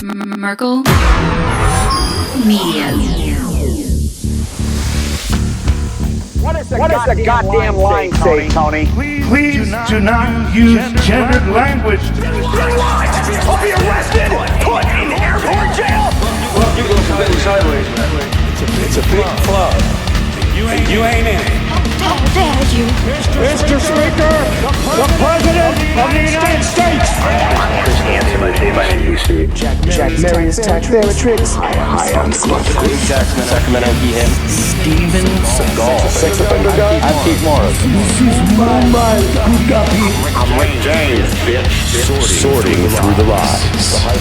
Merkel Media. What does the goddamn line say, Tony? Please do not use gendered language. I'll be arrested, put in airport jail. You go completely sideways. It's a big club. You ain't in it. How dare you? Mr. Speaker, the President of the United States. Jack Marius Taxatrix. I'm Sacramento Heat. Steven Seagal. Sex offender guy. I'm Pete Morris. I'm Rick James, bitch. Sorting through the lies.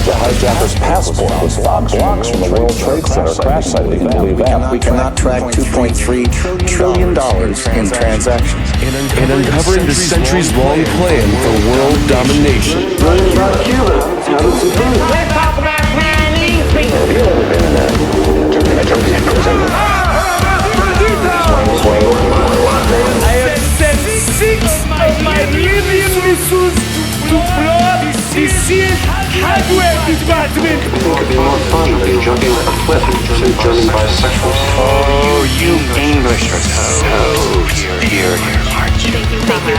The hijacker's passport was 5 blocks from the World Trade Center crash site. We can believe that. We cannot track $2.3 trillion in transactions. And uncovering the centuries-long plan for world domination. Running about Cuba. How does it do? Let's talk about Chinese people. Have you ever been in a Turkish prison? I have sent 6 of my living missiles to flood the sealed hardware department. I think it'd be more fun than jumping like a cliff and German bisexuals. Oh, you English are so here, Thank you, comrade.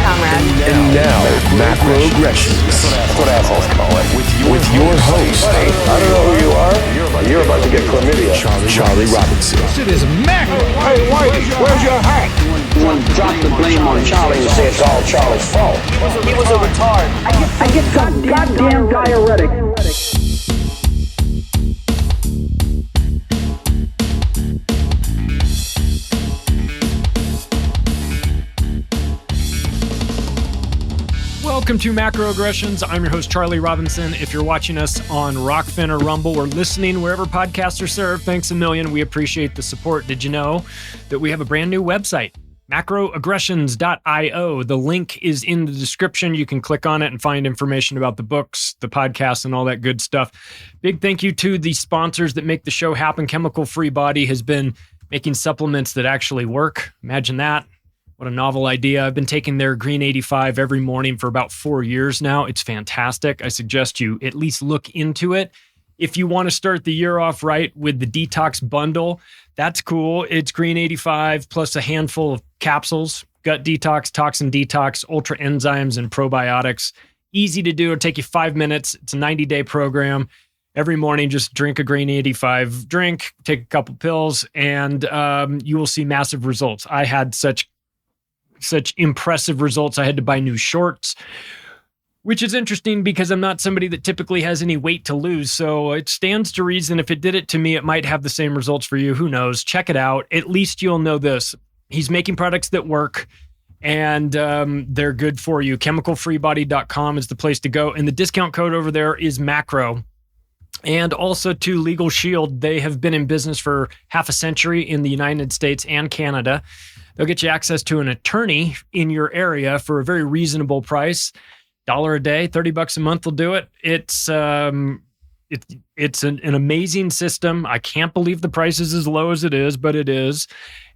And now, macroaggressions. That's what assholes call it. With your host, I don't know who you are. You're about to get chlamydia. Charlie Robinson. Hey, Whitey, where's your hat? You want to drop the blame on Charlie and say it's all Charlie's fault. He was a retard. I get some goddamn diuretic. Welcome to Macroaggressions. I'm your host, Charlie Robinson. If you're watching us on Rockfin or Rumble or listening wherever podcasts are served, thanks a million. We appreciate the support. Did you know that we have a brand new website, macroaggressions.io? The link is in the description. You can click on it and find information about the books, the podcasts, and all that good stuff. Big thank you to the sponsors that make the show happen. Chemical Free Body has been making supplements that actually work. Imagine that. What a novel idea. I've been taking their Green 85 every morning for about 4 years now. It's fantastic. I suggest you at least look into it. If you want to start the year off right with the detox bundle, that's cool. It's Green 85 plus a handful of capsules, gut detox, toxin detox, ultra enzymes, and probiotics. Easy to do. It'll take you 5 minutes. It's a 90-day program. Every morning, just drink a Green 85 drink, take a couple pills, and you will see massive results. I had such impressive results. I had to buy new shorts, which is interesting because I'm not somebody that typically has any weight to lose. So it stands to reason if it did it to me, it might have the same results for you. Who knows? Check it out. At least you'll know this. He's making products that work and they're good for you. ChemicalFreeBody.com is the place to go. And the discount code over there is macro. And also to Legal Shield. They have been in business for half a century in the United States and Canada. They'll get you access to an attorney in your area for a very reasonable price. $1 a day, $30 a month will do it. It's an amazing system. I can't believe the price is as low as it is, but it is.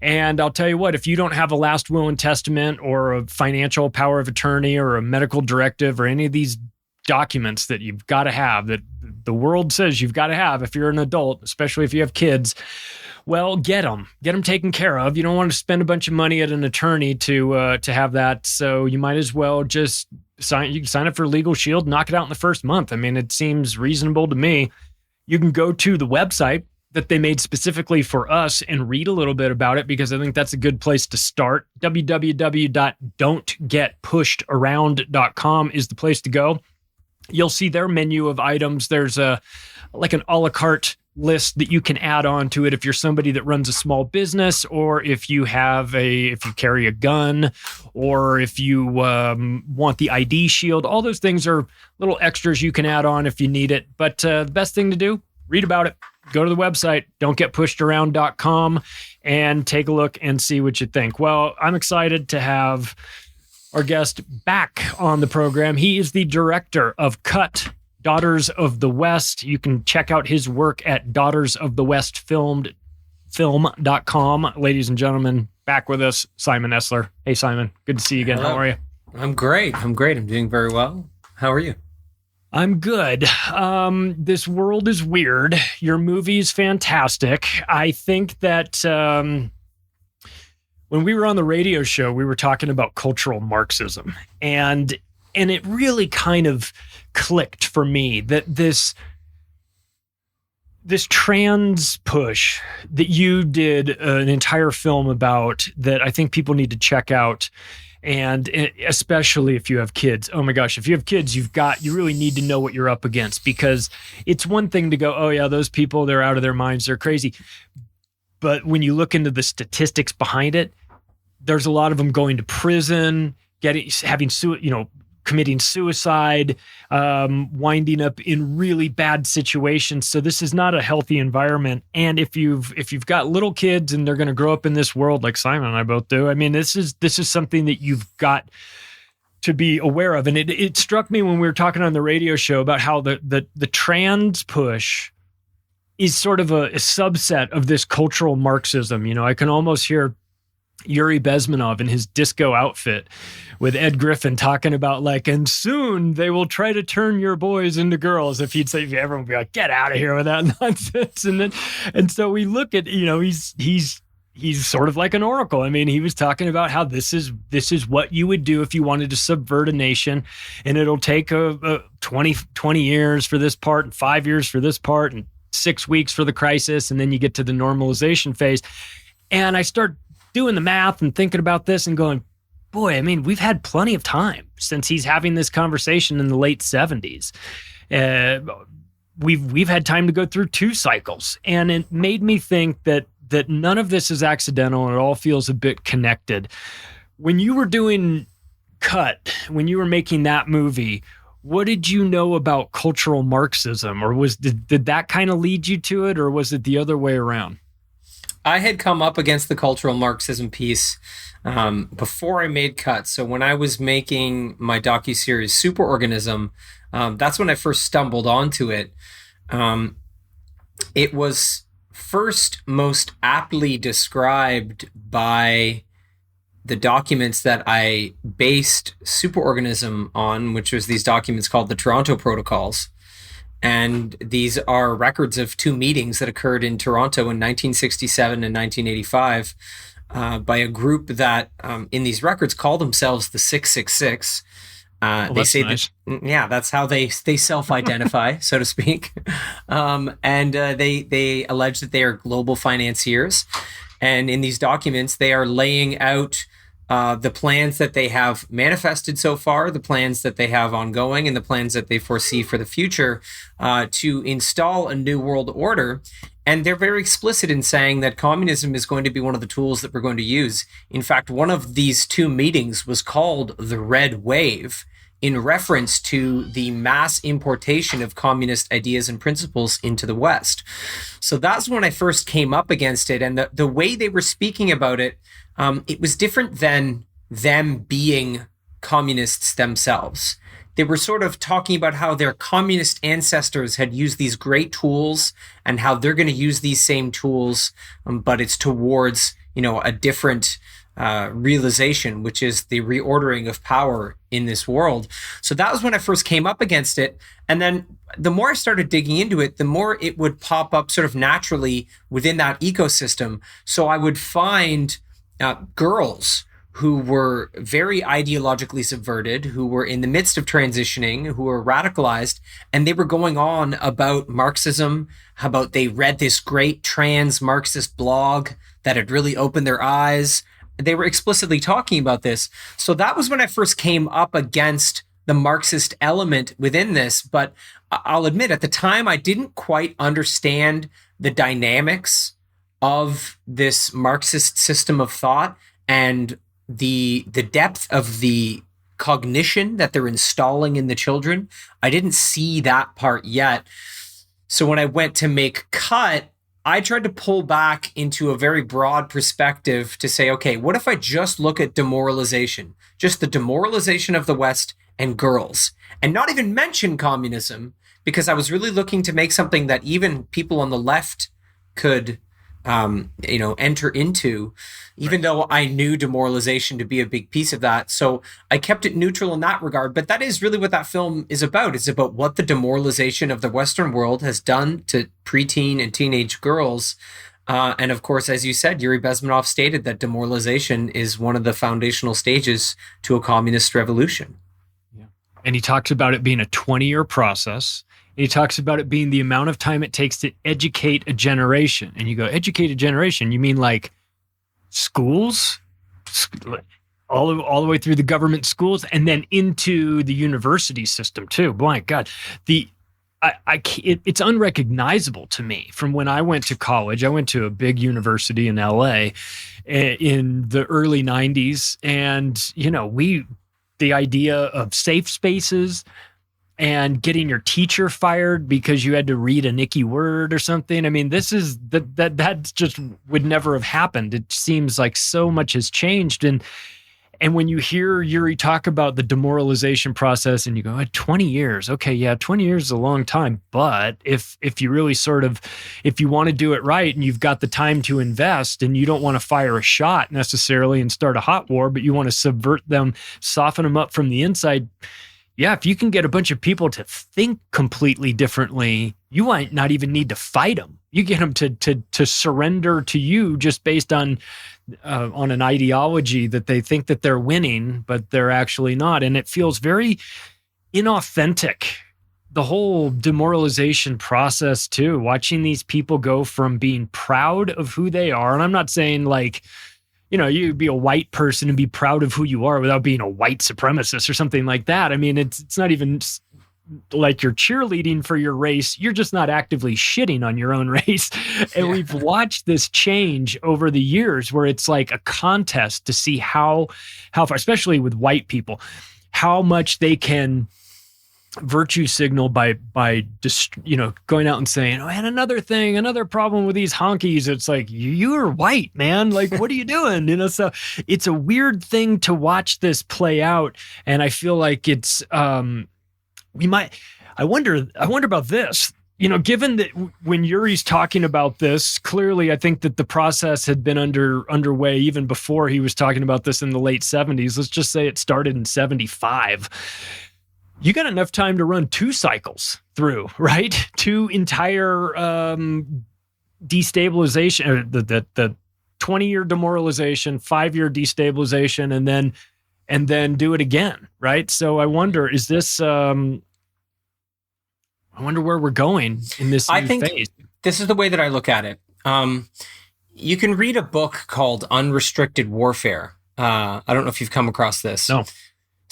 And I'll tell you what, if you don't have a last will and testament or a financial power of attorney or a medical directive or any of these documents that you've got to have, that the world says you've got to have if you're an adult, especially if you have kids, well, get them taken care of. You don't want to spend a bunch of money at an attorney to have that. So you might as well just sign up for Legal Shield, knock it out in the first month. I mean, it seems reasonable to me. You can go to the website that they made specifically for us and read a little bit about it because I think that's a good place to start. www.don'tgetpushedaround.com is the place to go. You'll see their menu of items. There's like an a la carte list that you can add on to it if you're somebody that runs a small business, or if you carry a gun, or if you want the ID shield. All those things are little extras you can add on if you need it. But the best thing to do, read about it. Go to the website, don'tgetpushedaround.com, and take a look and see what you think. Well, I'm excited to have our guest back on the program. He is the director of Cut, Daughters of the West. You can check out his work at daughtersofthewestfilm.com. Ladies and gentlemen, back with us, Simon Esler. Hey, Simon. Good to see you again. Hello. How are you? I'm great. I'm doing very well. How are you? I'm good. This world is weird. Your movie's fantastic. I think that when we were on the radio show, we were talking about cultural Marxism, and it really kind of clicked for me that this trans push that you did an entire film about, that I think people need to check out. And especially if you have kids. Oh my gosh, if you have kids, you really need to know what you're up against, because it's one thing to go, oh yeah, those people, they're out of their minds, they're crazy. But when you look into the statistics behind it, there's a lot of them going to prison, committing suicide, winding up in really bad situations. So this is not a healthy environment. And if you've got little kids and they're going to grow up in this world like Simon and I both do, I mean, this is something that you've got to be aware of. And it struck me when we were talking on the radio show about how the trans push is sort of a subset of this cultural Marxism. You know, I can almost hear Yuri Bezmenov in his disco outfit with Ed Griffin talking about like, and soon they will try to turn your boys into girls. If he'd say, everyone would be like, get out of here with that nonsense. And so we look at, you know, he's sort of like an oracle. I mean, he was talking about how this is what you would do if you wanted to subvert a nation, and it'll take a 20 years for this part, and 5 years for this part, and 6 weeks for the crisis. And then you get to the normalization phase. And I start doing the math and thinking about this and going, boy, I mean, we've had plenty of time since he's having this conversation in the late 70s. We've had time to go through 2 cycles. And it made me think that none of this is accidental, and it all feels a bit connected. When you were doing Cut, when you were making that movie, what did you know about cultural Marxism? Or did that kind of lead you to it, or was it the other way around? I had come up against the cultural Marxism piece before I made Cut. So when I was making my docuseries Superorganism, that's when I first stumbled onto it. It was first most aptly described by the documents that I based Superorganism on, which was these documents called the Toronto Protocols. And these are records of 2 meetings that occurred in Toronto in 1967 and 1985 by a group that in these records call themselves the 666. They say nice. That's how they self-identify, so to speak. And they allege that they are global financiers. And in these documents, they are laying out the plans that they have manifested so far, the plans that they have ongoing, and the plans that they foresee for the future to install a new world order. And they're very explicit in saying that communism is going to be one of the tools that we're going to use. In fact, one of these 2 meetings was called the Red Wave, in reference to the mass importation of communist ideas and principles into the West. So that's when I first came up against it. And the way they were speaking about it, it was different than them being communists themselves. They were sort of talking about how their communist ancestors had used these great tools and how they're going to use these same tools, but it's towards, a different realization, which is the reordering of power in this world. So that was when I first came up against it. And then the more I started digging into it, the more it would pop up sort of naturally within that ecosystem. So I would find girls who were very ideologically subverted, who were in the midst of transitioning, who were radicalized, and they were going on about Marxism, about they read this great trans Marxist blog that had really opened their eyes. They were explicitly talking about this. So that was when I first came up against the Marxist element within this. But I'll admit, at the time, I didn't quite understand the dynamics of this Marxist system of thought and the depth of the cognition that they're installing in the children. I didn't see that part yet. So when I went to make Cut, I tried to pull back into a very broad perspective to say, okay, what if I just look at demoralization, just the demoralization of the West and girls, and not even mention communism, because I was really looking to make something that even people on the left could enter into, even though I knew demoralization to be a big piece of that. So I kept it neutral in that regard. But that is really what that film is about. It's about what the demoralization of the Western world has done to preteen and teenage girls. And of course, as you said, Yuri Bezmenov stated that demoralization is one of the foundational stages to a communist revolution. Yeah. And he talks about it being a 20-year process. He talks about it being the amount of time it takes to educate a generation. And you go, educate a generation? You mean like schools? All the way through the government schools and then into the university system too. My God. It's unrecognizable to me from when I went to college. I went to a big university in LA in the early 90s. And, the idea of safe spaces and getting your teacher fired because you had to read a Nicky word or something. I mean, this is that just would never have happened. It seems like so much has changed. And when you hear Yuri talk about the demoralization process and you go, 20 years, okay, yeah, 20 years is a long time. But if you really if you want to do it right and you've got the time to invest and you don't want to fire a shot necessarily and start a hot war, but you want to subvert them, soften them up from the inside, yeah, if you can get a bunch of people to think completely differently, you might not even need to fight them. You get them to surrender to you just based on an ideology that they think that they're winning, but they're actually not. And it feels very inauthentic. The whole demoralization process too, watching these people go from being proud of who they are. And I'm not saying like, you be a white person and be proud of who you are without being a white supremacist or something like that. I mean, it's not even like you're cheerleading for your race. You're just not actively shitting on your own race. And we've watched this change over the years where it's like a contest to see how far, especially with white people, how much they can virtue signal by going out and saying, and another problem with these honkies. It's like, you're white, man. Like, what are you doing? So it's a weird thing to watch this play out. And I feel like it's, I wonder about this, given that when Yuri's talking about this, clearly I think that the process had been underway even before he was talking about this in the late 70s. Let's just say it started in 75. You got enough time to run 2 cycles through, right? 2 entire destabilization, or the 20-year demoralization, 5-year destabilization, and then do it again, right? So I wonder, is this? I wonder where we're going in this new phase. This is the way that I look at it. You can read a book called Unrestricted Warfare. I don't know if you've come across this. No.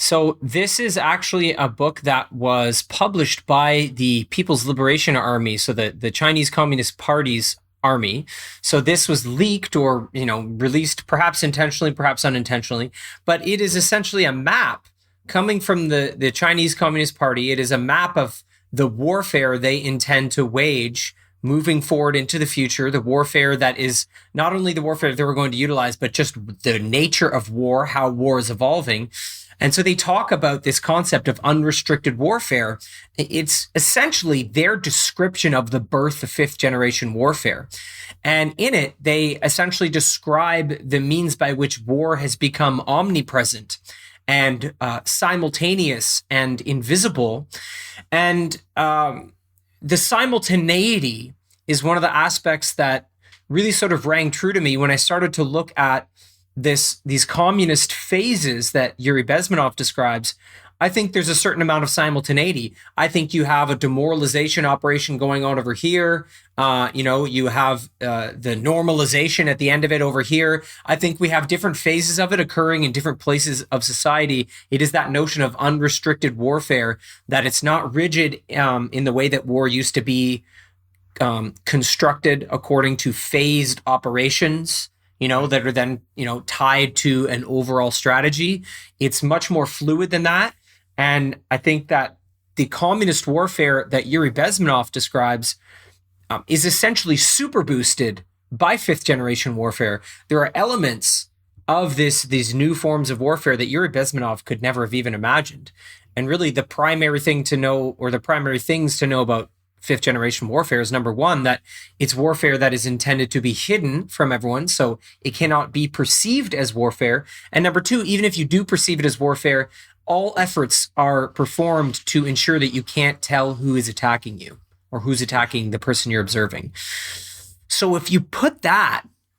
So this is actually a book that was published by the People's Liberation Army, so the Chinese Communist Party's army. So this was leaked or, released perhaps intentionally, perhaps unintentionally, but it is essentially a map coming from the Chinese Communist Party. It is a map of the warfare they intend to wage moving forward into the future, the warfare that is not only the warfare they were going to utilize, but just the nature of war, how war is evolving. And so they talk about this concept of unrestricted warfare. It's essentially their description of the birth of 5th generation warfare. And in it, they essentially describe the means by which war has become omnipresent and simultaneous and invisible. And the simultaneity is one of the aspects that really sort of rang true to me when I started to look at these communist phases that Yuri Bezmenov describes. I think there's a certain amount of simultaneity. I think you have a demoralization operation going on over here. You have the normalization at the end of it over here. I think we have different phases of it occurring in different places of society. It is that notion of unrestricted warfare, that it's not rigid in the way that war used to be constructed according to phased operations, that are then, tied to an overall strategy. It's much more fluid than that. And I think that the communist warfare that Yuri Bezmenov describes is essentially super boosted by 5th generation warfare. There are elements of these new forms of warfare that Yuri Bezmenov could never have even imagined. And really the primary thing to know, or the primary things to know about fifth generation warfare is number one, that it's warfare that is intended to be hidden from everyone, so it cannot be perceived as warfare. And number two, even if you do perceive it as warfare, all efforts are performed to ensure that you can't tell who is attacking you or who's attacking the person you're observing. So if you put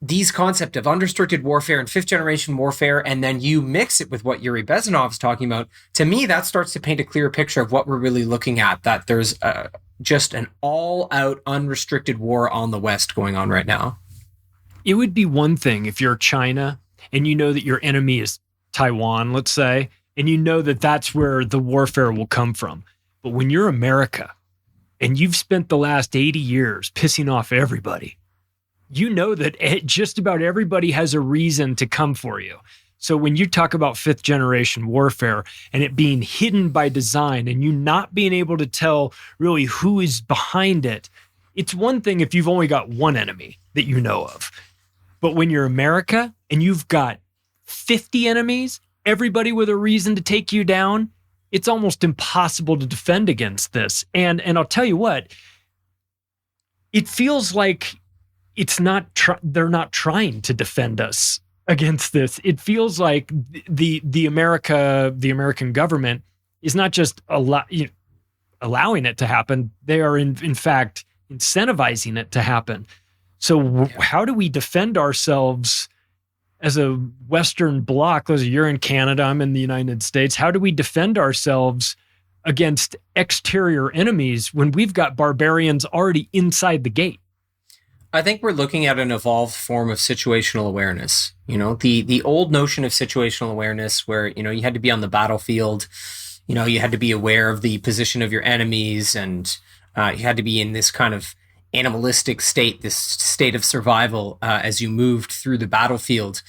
these concepts of unrestricted warfare and fifth generation warfare, and then you mix it with what Yuri Bezmenov is talking about, to me, that starts to paint a clearer picture of what we're really looking at, that there's just an all-out unrestricted war on the West going on right now. It would be one thing if you're China and you know that your enemy is Taiwan, let's say, and you know that that's where the warfare will come from. But when you're America and you've spent the last 80 years pissing off everybody, you know that just about everybody has a reason to come for you. So when you talk about fifth generation warfare and it being hidden by design and you not being able to tell really who is behind it, it's one thing if you've only got one enemy that you know of. But when you're America and you've got 50 enemies, everybody with a reason to take you down, it's almost impossible to defend against this. And I'll tell you what, it feels like they're not trying to defend us against this. It feels like the American government is not just allowing it to happen. They are in fact incentivizing it to happen. So how do we defend ourselves as a Western bloc? You're in Canada, I'm in the United States. How do we defend ourselves against exterior enemies when we've got barbarians already inside the gate? I think we're looking at an evolved form of situational awareness. The old notion of situational awareness where, you had to be on the battlefield, you had to be aware of the position of your enemies, and you had to be in this kind of animalistic state, this state of survival as you moved through the battlefield.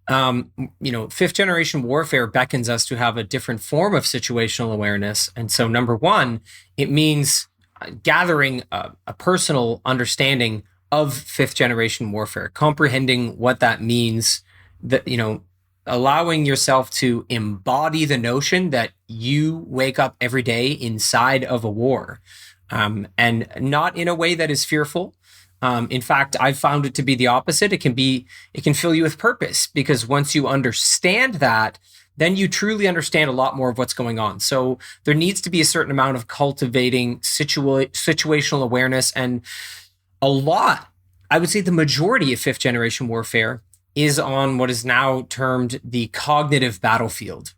Fifth generation warfare beckons us to have a different form of situational awareness. And so number one, it means gathering a personal understanding of fifth generation warfare, comprehending what that means, that, allowing yourself to embody the notion that you wake up every day inside of a war, and not in a way that is fearful. In fact, I've found it to be the opposite. It can fill you with purpose, because once you understand that, then you truly understand a lot more of what's going on. So there needs to be a certain amount of cultivating situational awareness, and a lot, I would say the majority of fifth generation warfare is on what is now termed the cognitive battlefield.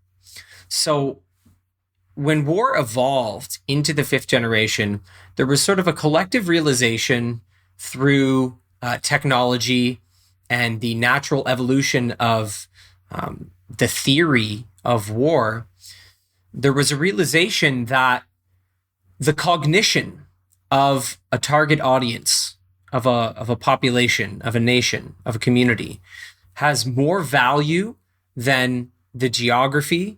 So when war evolved into the fifth generation, there was sort of a collective realization through technology and the natural evolution of the theory of war. There was a realization that the cognition of a target audience, of a population, of a nation, of a community, has more value than the geography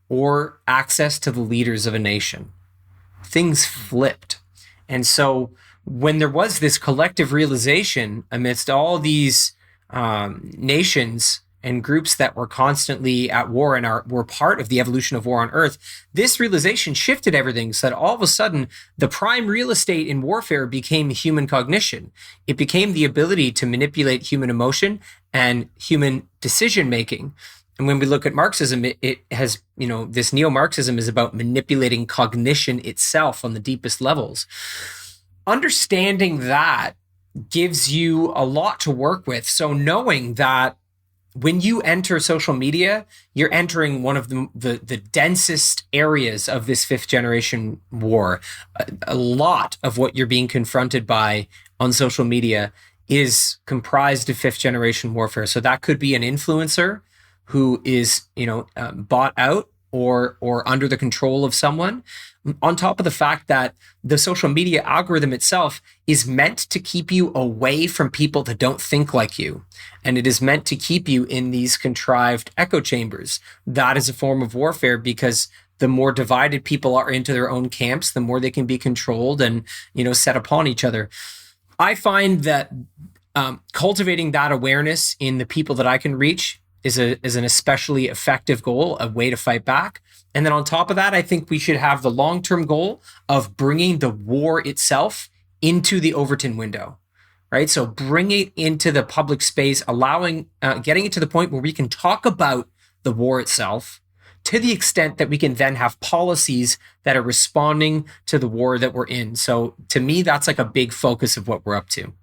or access to the leaders of a nation. Things flipped. And so when there was this collective realization amidst all these nations and groups that were constantly at war and were part of the evolution of war on Earth, this realization shifted everything so that all of a sudden the prime real estate in warfare became human cognition. It became the ability to manipulate human emotion and human decision making. And when we look at Marxism, it has, this neo-Marxism is about manipulating cognition itself on the deepest levels. Understanding that gives you a lot to work with. So knowing that when you enter social media, you're entering one of the densest areas of this fifth generation war. A lot of what you're being confronted by on social media is comprised of fifth generation warfare. So that could be an influencer who is, bought out or under the control of someone, on top of the fact that the social media algorithm itself is meant to keep you away from people that don't think like you. And it is meant to keep you in these contrived echo chambers. That is a form of warfare, because the more divided people are into their own camps, the more they can be controlled and, set upon each other. I find that cultivating that awareness in the people that I can reach is an especially effective goal, a way to fight back. And then on top of that, I think we should have the long-term goal of bringing the war itself into the Overton window, right? So bring it into the public space, getting it to the point where we can talk about the war itself to the extent that we can then have policies that are responding to the war that we're in. So to me, that's like a big focus of what we're up to.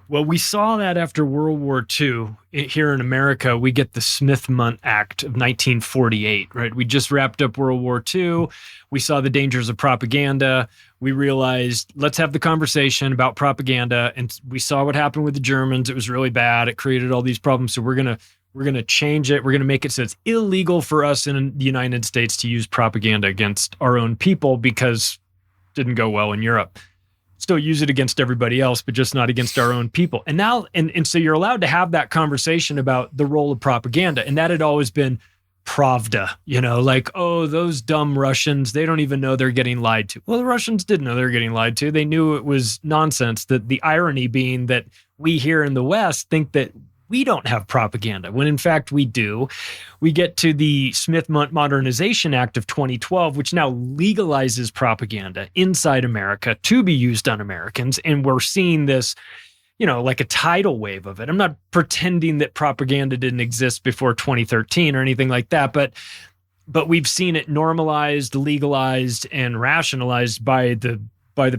Well, we saw that after World War II here in America. We get the Smith-Mundt Act of 1948, right? We just wrapped up World War II. We saw the dangers of propaganda. We realized, let's have the conversation about propaganda. And we saw what happened with the Germans. It was really bad. It created all these problems. So we're gonna change it. We're gonna make it so it's illegal for us in the United States to use propaganda against our own people because it didn't go well in Europe. Still use it against everybody else, but just not against our own people. And now, and so you're allowed to have that conversation about the role of propaganda. And that had always been Pravda, like, oh, those dumb Russians, they don't even know they're getting lied to. Well, the Russians did know they were getting lied to. They knew it was nonsense. That the irony being that we here in the West think that we don't have propaganda, when in fact we do. We get to the Smith-Mundt Modernization Act of 2012, which now legalizes propaganda inside America to be used on Americans. And we're seeing this, like a tidal wave of it. I'm not pretending that propaganda didn't exist before 2013 or anything like that, but we've seen it normalized, legalized, and rationalized by the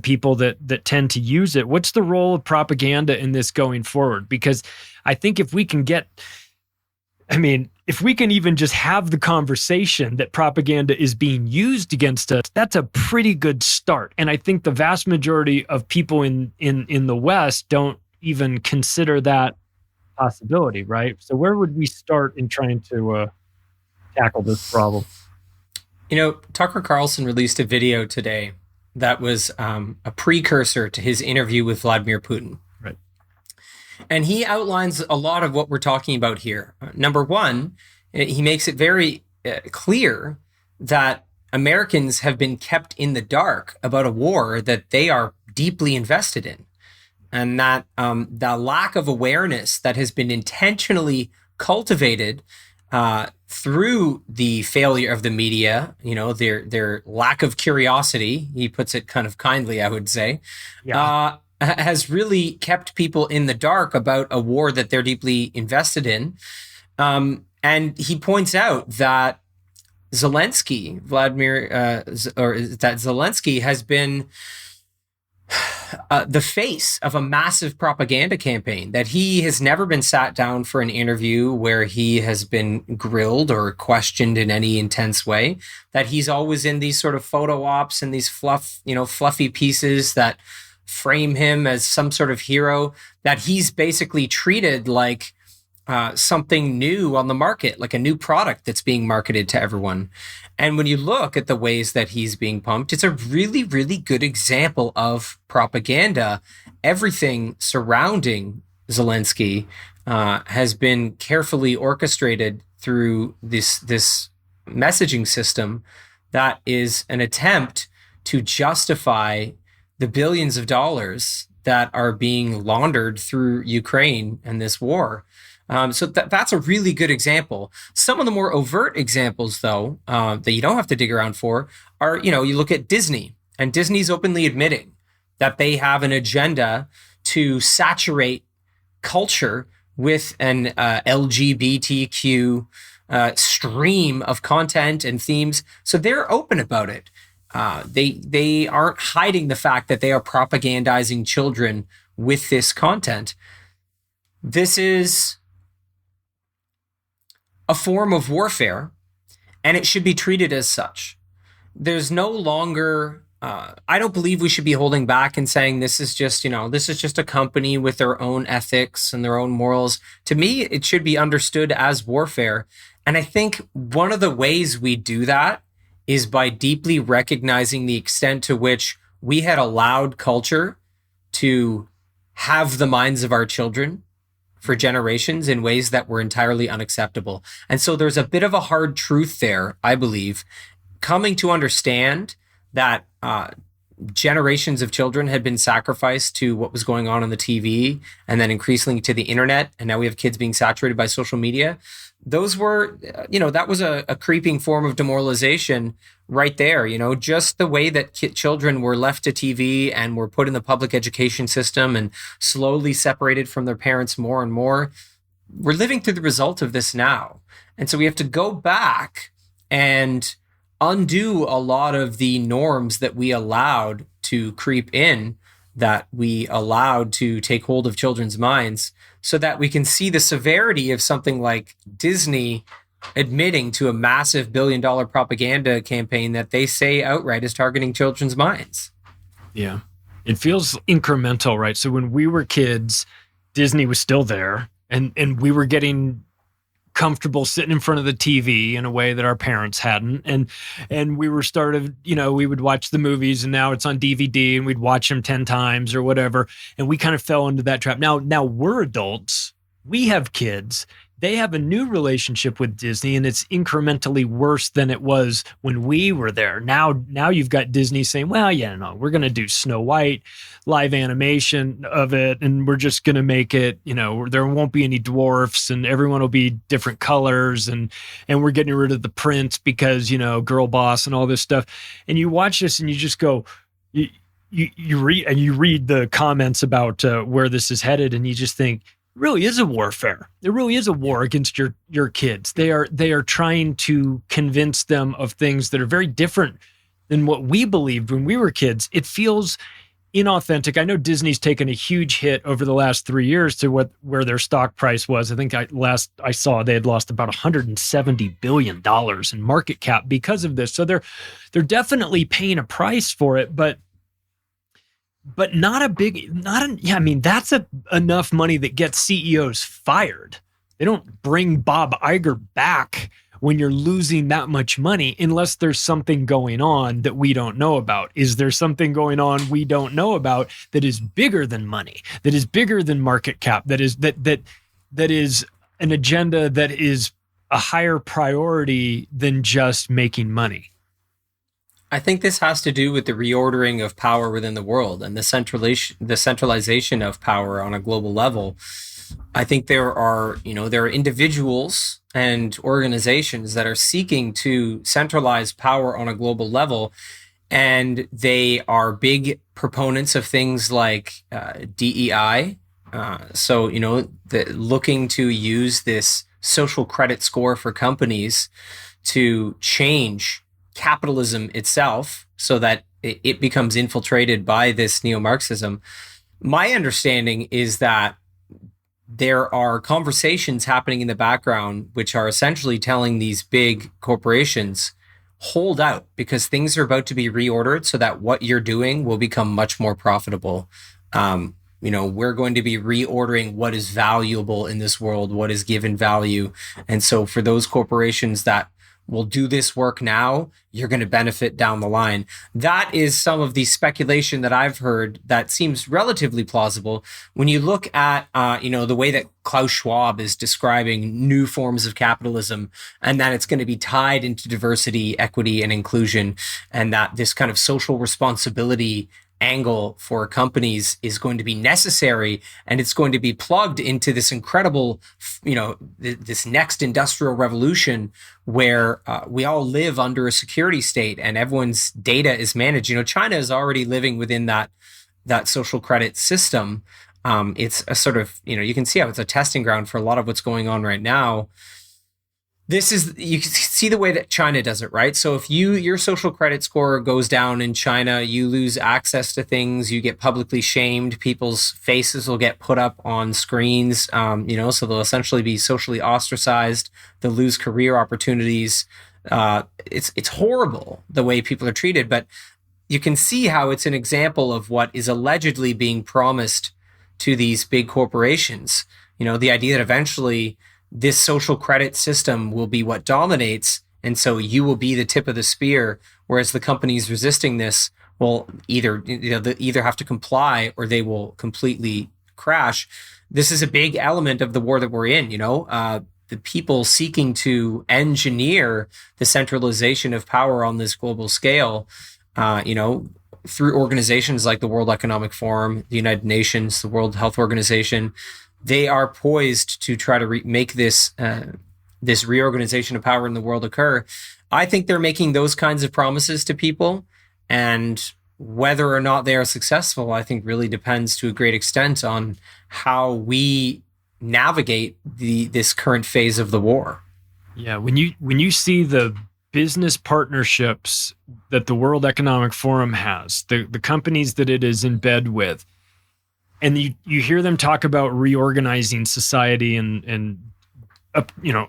people that tend to use it. What's the role of propaganda in this going forward? Because I think if we can even just have the conversation that propaganda is being used against us, that's a pretty good start. And I think the vast majority of people in the West don't even consider that possibility, right? So where would we start in trying to tackle this problem? Tucker Carlson released a video today that was a precursor to his interview with Vladimir Putin. Right. And he outlines a lot of what we're talking about here. Number one, he makes it very clear that Americans have been kept in the dark about a war that they are deeply invested in. And that the lack of awareness that has been intentionally cultivated through the failure of the media, their lack of curiosity, he puts it kind of kindly, I would say, has really kept people in the dark about a war that they're deeply invested in. And he points out that Zelensky has been the face of a massive propaganda campaign, that he has never been sat down for an interview where he has been grilled or questioned in any intense way, that he's always in these sort of photo ops and these fluffy pieces that frame him as some sort of hero, that he's basically treated like something new on the market, like a new product that's being marketed to everyone. And when you look at the ways that he's being pumped, it's a really, really good example of propaganda. Everything surrounding Zelensky has been carefully orchestrated through this messaging system that is an attempt to justify the billions of dollars that are being laundered through Ukraine and this war. So that's a really good example. Some of the more overt examples, though, that you don't have to dig around for are, you look at Disney, and Disney's openly admitting that they have an agenda to saturate culture with an LGBTQ stream of content and themes. So they're open about it. They aren't hiding the fact that they are propagandizing children with this content. This is a form of warfare, and it should be treated as such. There's no longer, I don't believe we should be holding back and saying this is just a company with their own ethics and their own morals. To me, it should be understood as warfare. And I think one of the ways we do that is by deeply recognizing the extent to which we had allowed culture to have the minds of our children for generations in ways that were entirely unacceptable. And so there's a bit of a hard truth there, I believe, coming to understand that generations of children had been sacrificed to what was going on the TV, and then increasingly to the internet. And now we have kids being saturated by social media. Those were, that was a creeping form of demoralization right there. Just the way that children were left to TV and were put in the public education system and slowly separated from their parents more and more. We're living through the result of this now. And so we have to go back and undo a lot of the norms that we allowed to creep in, that we allowed to take hold of children's minds, so that we can see the severity of something like Disney admitting to a massive billion-dollar propaganda campaign that they say outright is targeting children's minds. Yeah. It feels incremental, right? So when we were kids, Disney was still there, and we were getting comfortable sitting in front of the TV in a way that our parents hadn't. And we were we would watch the movies, and now it's on DVD and we'd watch them 10 times or whatever. And we kind of fell into that trap. Now we're adults. We have kids. They have a new relationship with Disney, and it's incrementally worse than it was when we were there. Now you've got Disney saying, well, yeah, no, we're going to do Snow White live animation of it, and we're just going to make it, there won't be any dwarfs, and everyone will be different colors, and we're getting rid of the prince because, girl boss and all this stuff. And you watch this and you just go, you read the comments about where this is headed, and you just think, it really is a warfare. It really is a war against your kids. They are trying to convince them of things that are very different than what we believed when we were kids. It feels inauthentic. I know Disney's taken a huge hit over the last 3 years to where their stock price was. I think last I saw they had lost about $170 billion in market cap because of this. So they're definitely paying a price for it, but that's enough money that gets CEOs fired. They don't bring Bob Iger back when you're losing that much money unless there's something going on that we don't know about. Is there something going on we don't know about that is bigger than money, that is bigger than market cap, that is an agenda that is a higher priority than just making money? I think this has to do with the reordering of power within the world and the centralization of power on a global level. I think there are individuals and organizations that are seeking to centralize power on a global level, and they are big proponents of things like DEI. Looking to use this social credit score for companies to change capitalism itself so that it becomes infiltrated by this neo-Marxism. My understanding is that there are conversations happening in the background which are essentially telling these big corporations, hold out, because things are about to be reordered so that what you're doing will become much more profitable. We're going to be reordering what is valuable in this world, what is given value. And so for those corporations that will do this work now, you're going to benefit down the line. That is some of the speculation that I've heard that seems relatively plausible. When you look at, the way that Klaus Schwab is describing new forms of capitalism, and that it's going to be tied into diversity, equity, and inclusion, and that this kind of social responsibility angle for companies is going to be necessary, and it's going to be plugged into this incredible, this next industrial revolution where we all live under a security state and everyone's data is managed. China is already living within that social credit system. It's a sort of, you can see how it's a testing ground for a lot of what's going on right now. You can see the way that China does it, right? So if your social credit score goes down in China, you lose access to things, you get publicly shamed, people's faces will get put up on screens, so they'll essentially be socially ostracized, they'll lose career opportunities. It's horrible the way people are treated, but you can see how it's an example of what is allegedly being promised to these big corporations. The idea that eventually this social credit system will be what dominates, and so you will be the tip of the spear, whereas the companies resisting this will either have to comply or they will completely crash. This is a big element of the war that we're in. The people seeking to engineer the centralization of power on this global scale, through organizations like the World Economic Forum, the United Nations, the World Health Organization, they are poised to try to make this this reorganization of power in the world occur. I think they're making those kinds of promises to people, and whether or not they are successful, I think really depends to a great extent on how we navigate this current phase of the war. Yeah, when you see the business partnerships that the World Economic Forum has, the companies that it is in bed with, and you hear them talk about reorganizing society and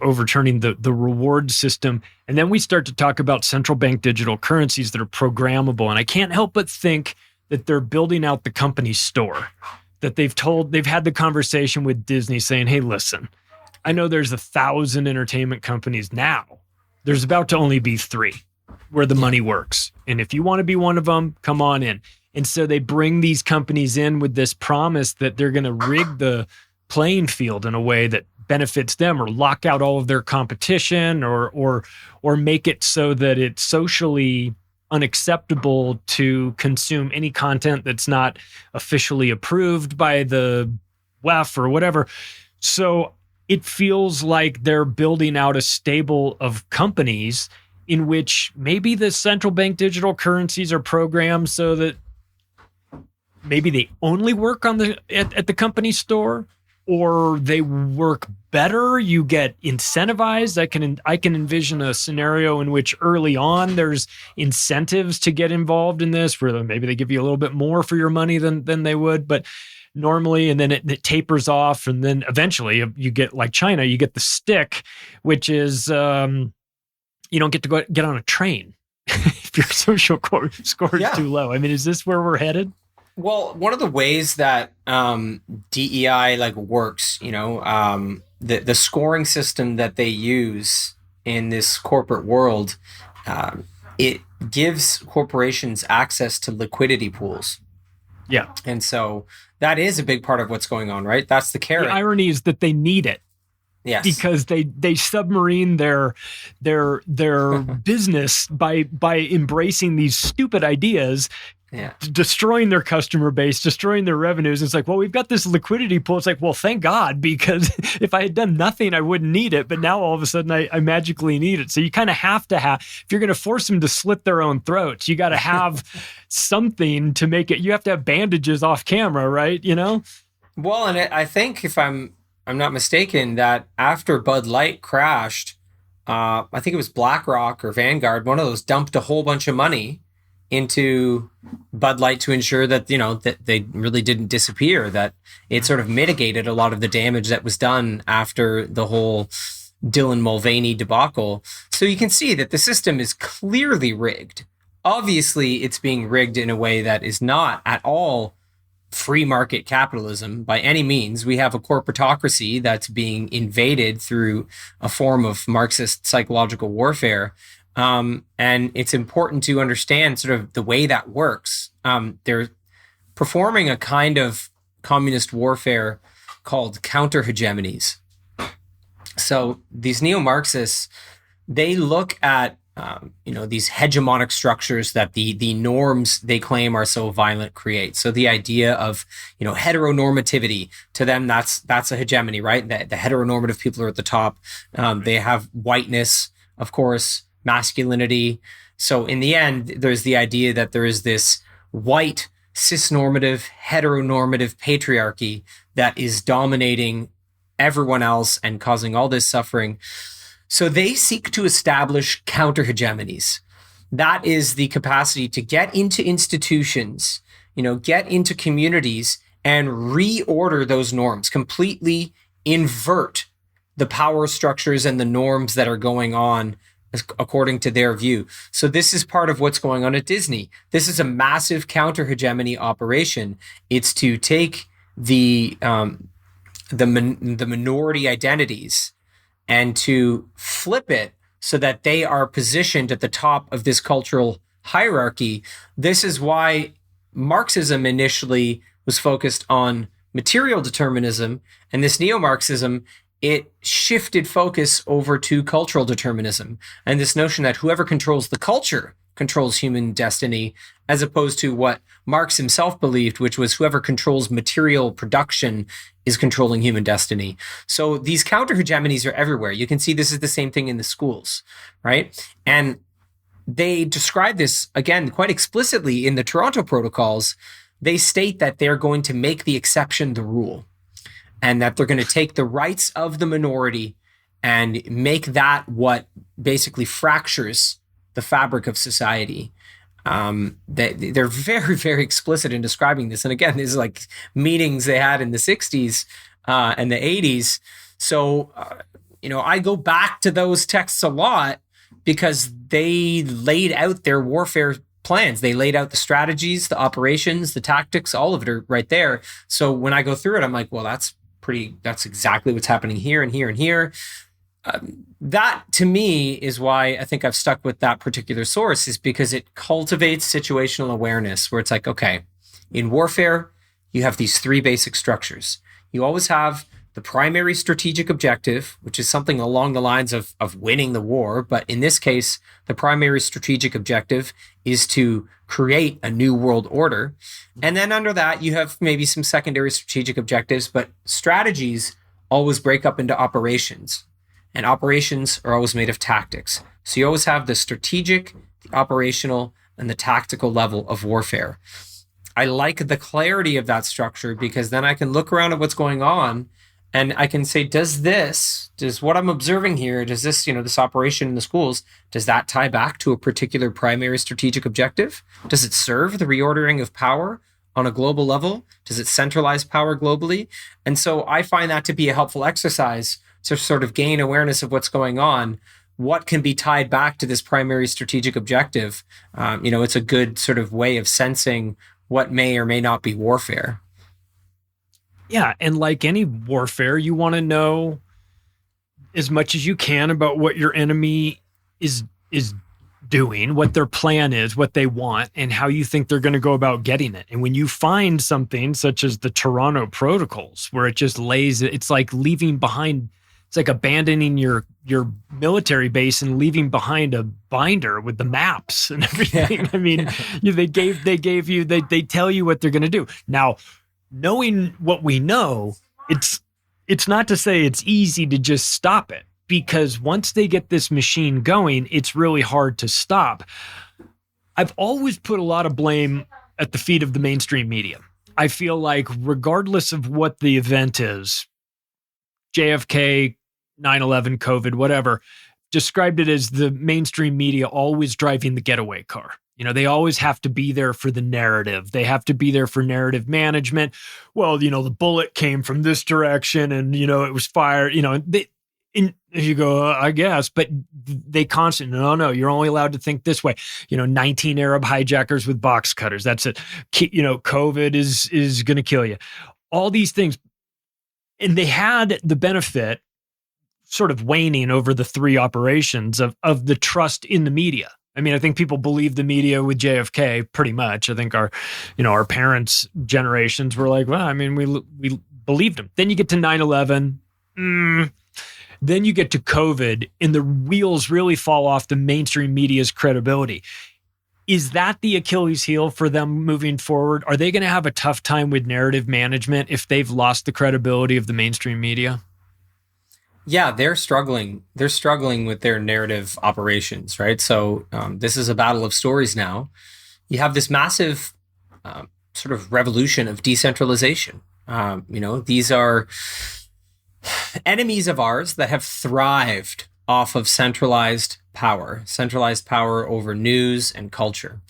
overturning the reward system, and then we start to talk about central bank digital currencies that are programmable, and I can't help but think that they're building out the company store, that they've had the conversation with Disney saying, hey, listen, I know there's 1,000 entertainment companies now. There's about to only be 3 where the money works. And if you want to be one of them, come on in. And so they bring these companies in with this promise that they're going to rig the playing field in a way that benefits them, or lock out all of their competition, or make it so that it's socially unacceptable to consume any content that's not officially approved by the WEF or whatever. So it feels like they're building out a stable of companies in which maybe the central bank digital currencies are programmed so that maybe they only work on at the company store, or they work better. You get incentivized. I can envision a scenario in which early on there's incentives to get involved in this, where maybe they give you a little bit more for your money than they would, but normally, and then it tapers off, and then eventually you get, like China, you get the stick, which is you don't get to get on a train if your social score is too low. I mean, is this where we're headed? Well, one of the ways that DEI works, the scoring system that they use in this corporate world, it gives corporations access to liquidity pools. Yeah. And so that is a big part of what's going on, right? That's the carrot. The irony is that they need it. Yes. Because they submarine their business by embracing these stupid ideas, destroying their customer base, destroying their revenues. It's like, well, we've got this liquidity pool. It's like, well, thank God, because if I had done nothing, I wouldn't need it. But now all of a sudden I magically need it. So you kind of have to have, if you're going to force them to slit their own throats, you got to have something to make it. You have to have bandages off camera, right? Well, and I think if I'm not mistaken, that after Bud Light crashed, I think it was BlackRock or Vanguard, one of those, dumped a whole bunch of money into Bud Light to ensure that, that they really didn't disappear, that it sort of mitigated a lot of the damage that was done after the whole Dylan Mulvaney debacle. So you can see that the system is clearly rigged. Obviously, it's being rigged in a way that is not at all free market capitalism by any means. We have a corporatocracy that's being invaded through a form of Marxist psychological warfare. And it's important to understand sort of the way that works. They're performing a kind of communist warfare called counter-hegemonies. So these neo-Marxists, they look at these hegemonic structures that the norms they claim are so violent create. So the idea of, heteronormativity, to them, that's a hegemony, right? The heteronormative people are at the top. They have whiteness, of course, masculinity. So in the end, there's the idea that there is this white, cisnormative, heteronormative patriarchy that is dominating everyone else and causing all this suffering. So they seek to establish counter-hegemonies. That is the capacity to get into institutions, get into communities and reorder those norms, completely invert the power structures and the norms that are going on according to their view. So this is part of what's going on at Disney. This is a massive counter-hegemony operation. It's to take the minority identities and to flip it so that they are positioned at the top of this cultural hierarchy. This is why Marxism initially was focused on material determinism, and this neo-Marxism it shifted focus over to cultural determinism and this notion that whoever controls the culture controls human destiny, as opposed to what Marx himself believed, which was whoever controls material production is controlling human destiny. So these counter hegemonies are everywhere. You can see this is the same thing in the schools, right? And they describe this, again, quite explicitly in the Toronto Protocols. They state that they're going to make the exception the rule, and that they're going to take the rights of the minority and make that what basically fractures the fabric of society. They're very, very explicit in describing this. And again, these are like meetings they had in the 60s and the 80s. So, I go back to those texts a lot because they laid out their warfare plans. They laid out the strategies, the operations, the tactics, all of it are right there. So when I go through it, I'm like, well, that's exactly what's happening here and here and here. That to me is why I think I've stuck with that particular source, is because it cultivates situational awareness where it's like, okay, in warfare, you have these three basic structures. You always have the primary strategic objective, which is something along the lines of winning the war. But in this case, the primary strategic objective is to create a new world order. And then under that, you have maybe some secondary strategic objectives, but strategies always break up into operations. And operations are always made of tactics. So you always have the strategic, the operational, and the tactical level of warfare. I like the clarity of that structure because then I can look around at what's going on and I can say, does what I'm observing here, does this, this operation in the schools, does that tie back to a particular primary strategic objective? Does it serve the reordering of power on a global level? Does it centralize power globally? And so I find that to be a helpful exercise to sort of gain awareness of what's going on, what can be tied back to this primary strategic objective. It's a good sort of way of sensing what may or may not be warfare. Yeah, and like any warfare, you want to know as much as you can about what your enemy is doing, what their plan is, what they want, and how you think they're going to go about getting it. And when you find something such as the Toronto Protocols, where it just it's like leaving behind, it's like abandoning your military base and leaving behind a binder with the maps and everything. Yeah. I mean, they tell you what they're going to do. Now, knowing what we know, it's not to say it's easy to just stop it, because once they get this machine going, it's really hard to stop. I've always put a lot of blame at the feet of the mainstream media. I feel like regardless of what the event is, JFK, 9/11, COVID, whatever, described it as the mainstream media always driving the getaway car. They always have to be there for the narrative. They have to be there for narrative management. Well, the bullet came from this direction and, it was fired, you go, I guess, but they constantly, no, you're only allowed to think this way. 19 Arab hijackers with box cutters. That's it. COVID is going to kill you. All these things. And they had the benefit sort of waning over the three operations of the trust in the media. I mean, I think people believe the media with JFK pretty much. I think our parents' generations were like, well, I mean, we believed them. Then you get to 9/11. Then you get to COVID and the wheels really fall off the mainstream media's credibility. Is that the Achilles heel for them moving forward? Are they going to have a tough time with narrative management if they've lost the credibility of the mainstream media? Yeah, they're struggling. They're struggling with their narrative operations, right? So this is a battle of stories now. You have this massive sort of revolution of decentralization. These are enemies of ours that have thrived off of centralized power over news and culture.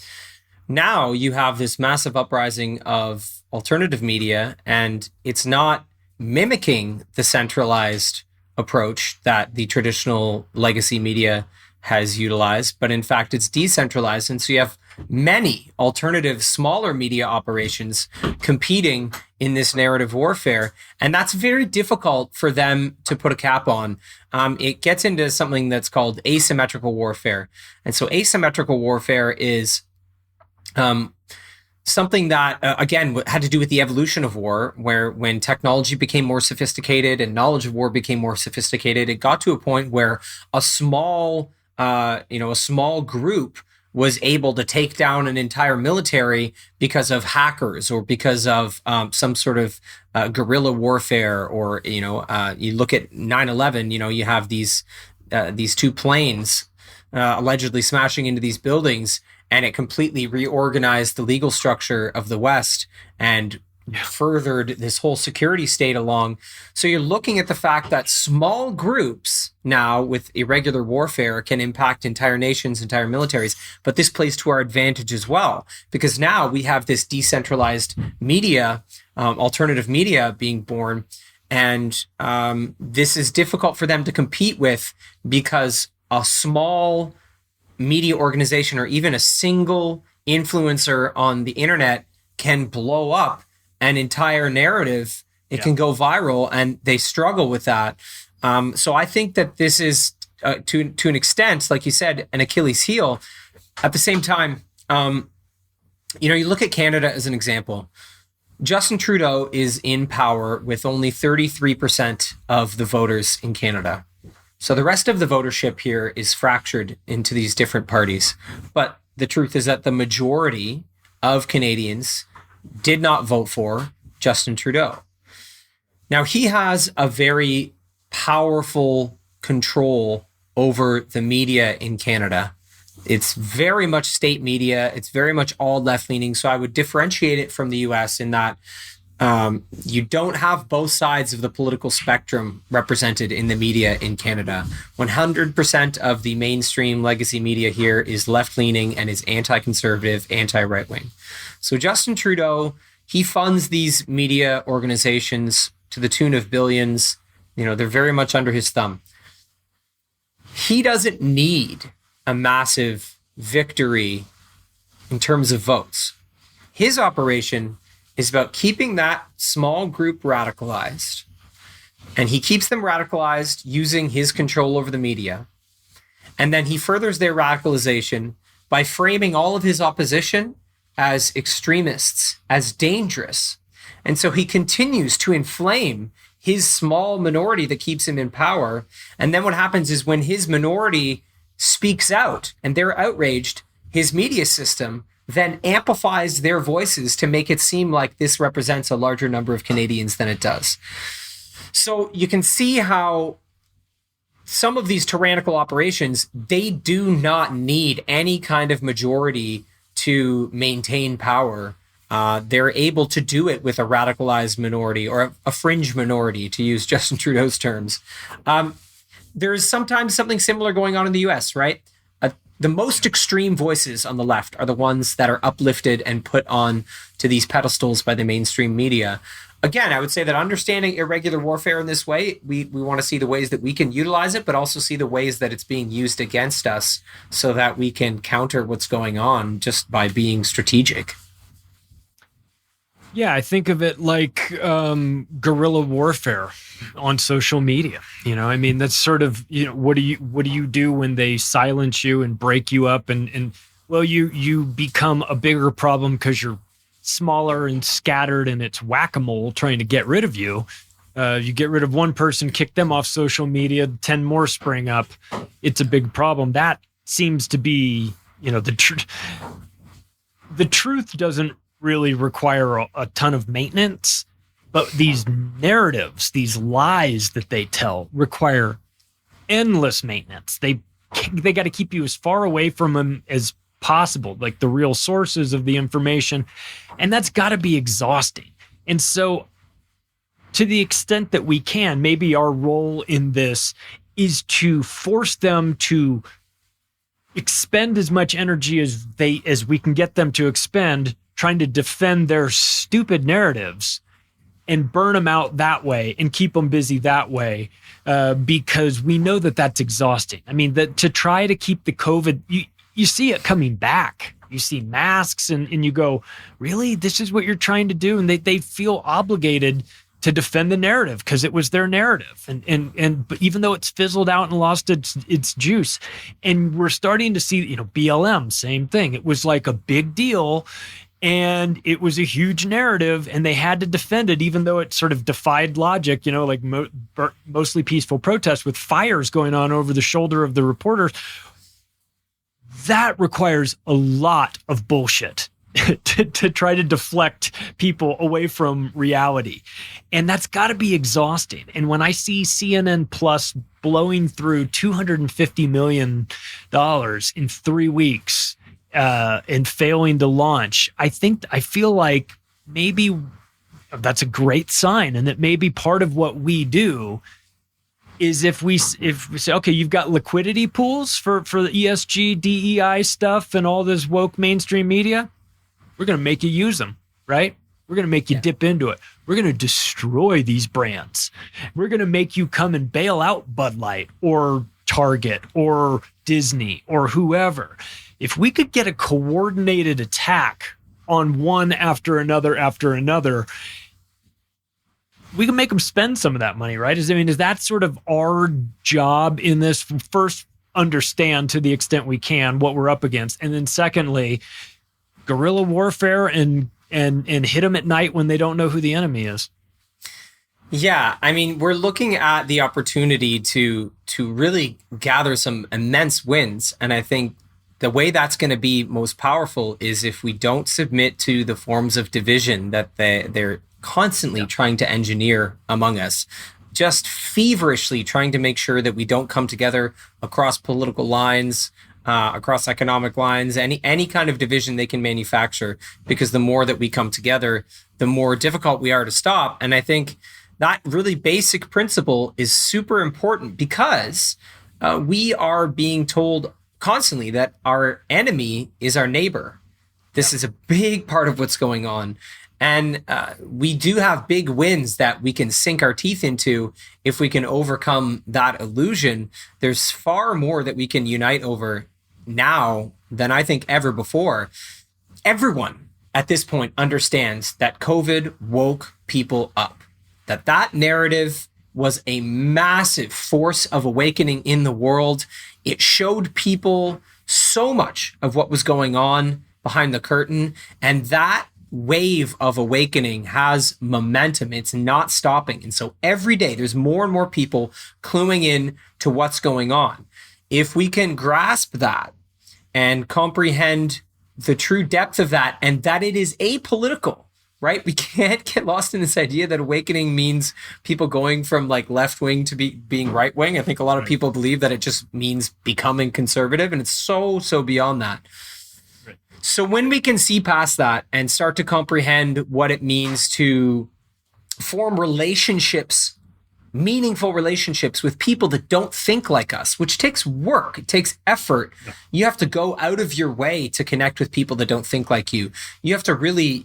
Now you have this massive uprising of alternative media, and it's not mimicking the centralized approach that the traditional legacy media has utilized, but in fact it's decentralized. And so you have many alternative smaller media operations competing in this narrative warfare. And that's very difficult for them to put a cap on. It gets into something that's called asymmetrical warfare. And so asymmetrical warfare is something that, again, had to do with the evolution of war, where when technology became more sophisticated and knowledge of war became more sophisticated, it got to a point where a small group was able to take down an entire military because of hackers or because of some sort of guerrilla warfare. Or, you look at 9/11, you have these two planes allegedly smashing into these buildings, and it completely reorganized the legal structure of the West and furthered this whole security state along. So you're looking at the fact that small groups now with irregular warfare can impact entire nations, entire militaries, but this plays to our advantage as well, because now we have this decentralized media, alternative media being born, and this is difficult for them to compete with because a small media organization or even a single influencer on the internet can blow up an entire narrative. It can go viral, and they struggle with that. So I think that this is, to an extent, like you said, an Achilles heel. At the same time, you look at Canada as an example. Justin Trudeau is in power with only 33% of the voters in Canada. So the rest of the votership here is fractured into these different parties. But the truth is that the majority of Canadians did not vote for Justin Trudeau. Now, he has a very powerful control over the media in Canada. It's very much state media. It's very much all left-leaning. So I would differentiate it from the US in that you don't have both sides of the political spectrum represented in the media in Canada. 100% of the mainstream legacy media here is left-leaning and is anti-conservative, anti-right-wing. So Justin Trudeau, he funds these media organizations to the tune of billions. They're very much under his thumb. He doesn't need a massive victory in terms of votes. His operation is about keeping that small group radicalized. And he keeps them radicalized using his control over the media. And then he furthers their radicalization by framing all of his opposition as extremists, as dangerous. And so he continues to inflame his small minority that keeps him in power. And then what happens is when his minority speaks out and they're outraged, his media system then amplifies their voices to make it seem like this represents a larger number of Canadians than it does. So you can see how some of these tyrannical operations, they do not need any kind of majority to maintain power. They're able to do it with a radicalized minority or a fringe minority, to use Justin Trudeau's terms. There's sometimes something similar going on in the US, right? The most extreme voices on the left are the ones that are uplifted and put on to these pedestals by the mainstream media. Again, I would say that understanding irregular warfare in this way, we want to see the ways that we can utilize it, but also see the ways that it's being used against us so that we can counter what's going on just by being strategic. Yeah, I think of it like guerrilla warfare on social media. That's sort of, what do you do when they silence you and break you up and you become a bigger problem because you're smaller and scattered and it's whack-a-mole trying to get rid of you. You get rid of one person, kick them off social media, 10 more spring up. It's a big problem. That seems to be, the truth doesn't really require a ton of maintenance, but these narratives, these lies that they tell require endless maintenance. They got to keep you as far away from them as possible, like the real sources of the information. And that's got to be exhausting. And so to the extent that we can, maybe our role in this is to force them to expend as much energy as we can get them to expend trying to defend their stupid narratives and burn them out that way and keep them busy that way, because we know that that's exhausting. To try to keep the COVID, you see it coming back. You see masks and you go, really? This is what you're trying to do? And they feel obligated to defend the narrative because it was their narrative. But even though it's fizzled out and lost its juice, and we're starting to see, BLM, same thing. It was like a big deal. And it was a huge narrative, and they had to defend it, even though it sort of defied logic, like mostly peaceful protests with fires going on over the shoulder of the reporters. That requires a lot of bullshit to try to deflect people away from reality. And that's got to be exhausting. And when I see CNN Plus blowing through $250 million in 3 weeks, and failing to launch, I feel like maybe that's a great sign, and that maybe part of what we do is if we say, okay, you've got liquidity pools for the ESG, DEI stuff and all this woke mainstream media, we're going to make you use them, right? We're going to make you dip into it. We're going to destroy these brands. We're going to make you come and bail out Bud Light or Target or Disney or whoever. If we could get a coordinated attack on one after another, we can make them spend some of that money, right? Is that sort of our job in this? First, understand to the extent we can what we're up against. And then secondly, guerrilla warfare and hit them at night when they don't know who the enemy is. Yeah, we're looking at the opportunity to really gather some immense wins. And I think the way that's going to be most powerful is if we don't submit to the forms of division that they're constantly trying to engineer among us, just feverishly trying to make sure that we don't come together across political lines, across economic lines, any kind of division they can manufacture, because the more that we come together, the more difficult we are to stop. And I think that really basic principle is super important, because we are being told constantly that our enemy is our neighbor. This is a big part of what's going on. And we do have big wins that we can sink our teeth into if we can overcome that illusion. There's far more that we can unite over now than I think ever before. Everyone at this point understands that COVID woke people up, that narrative was a massive force of awakening in the world. It showed people so much of what was going on behind the curtain, and that wave of awakening has momentum. It's not stopping. And so every day there's more and more people cluing in to what's going on. If we can grasp that and comprehend the true depth of that, and that it is apolitical, right? We can't get lost in this idea that awakening means people going from like left wing to being right wing. I think a lot of people believe that it just means becoming conservative, and it's so beyond that. So when we can see past that and start to comprehend what it means to form relationships, meaningful relationships with people that don't think like us, which takes work, it takes effort. You have to go out of your way to connect with people that don't think like you. You have to really,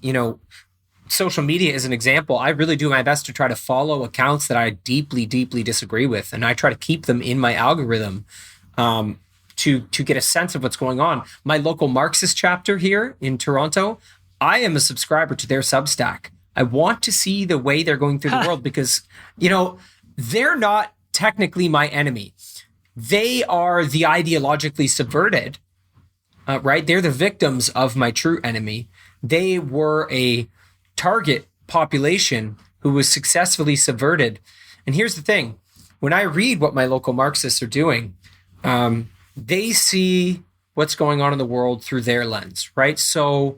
social media is an example. I really do my best to try to follow accounts that I deeply, deeply disagree with, and I try to keep them in my algorithm. To get a sense of what's going on. My local Marxist chapter here in Toronto, I am a subscriber to their Substack. I want to see the way they're going through the world, because, they're not technically my enemy. They are the ideologically subverted, right? They're the victims of my true enemy. They were a target population who was successfully subverted. And here's the thing. When I read what my local Marxists are doing, they see what's going on in the world through their lens, right? So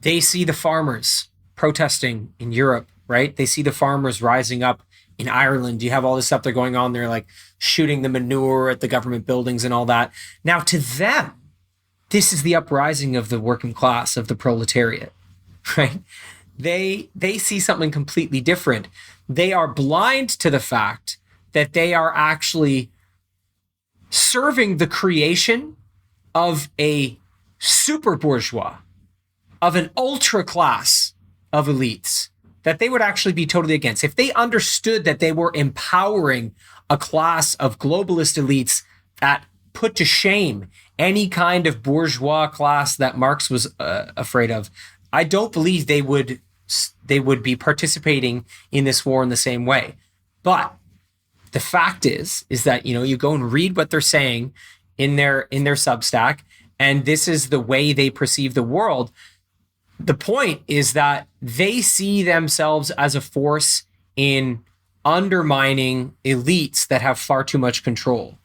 they see the farmers protesting in Europe, right? They see the farmers rising up in Ireland. You have all this stuff that's going on there, like shooting the manure at the government buildings and all that. Now, to them, this is the uprising of the working class, of the proletariat, right? They see something completely different. They are blind to the fact that they are actually serving the creation of a super bourgeois, of an ultra class of elites that they would actually be totally against. If they understood that they were empowering a class of globalist elites that put to shame any kind of bourgeois class that Marx was afraid of, I don't believe they would be participating in this war in the same way. But the fact is that, you go and read what they're saying in their Substack, and this is the way they perceive the world. the point is that they see themselves as a force in undermining elites that have far too much control.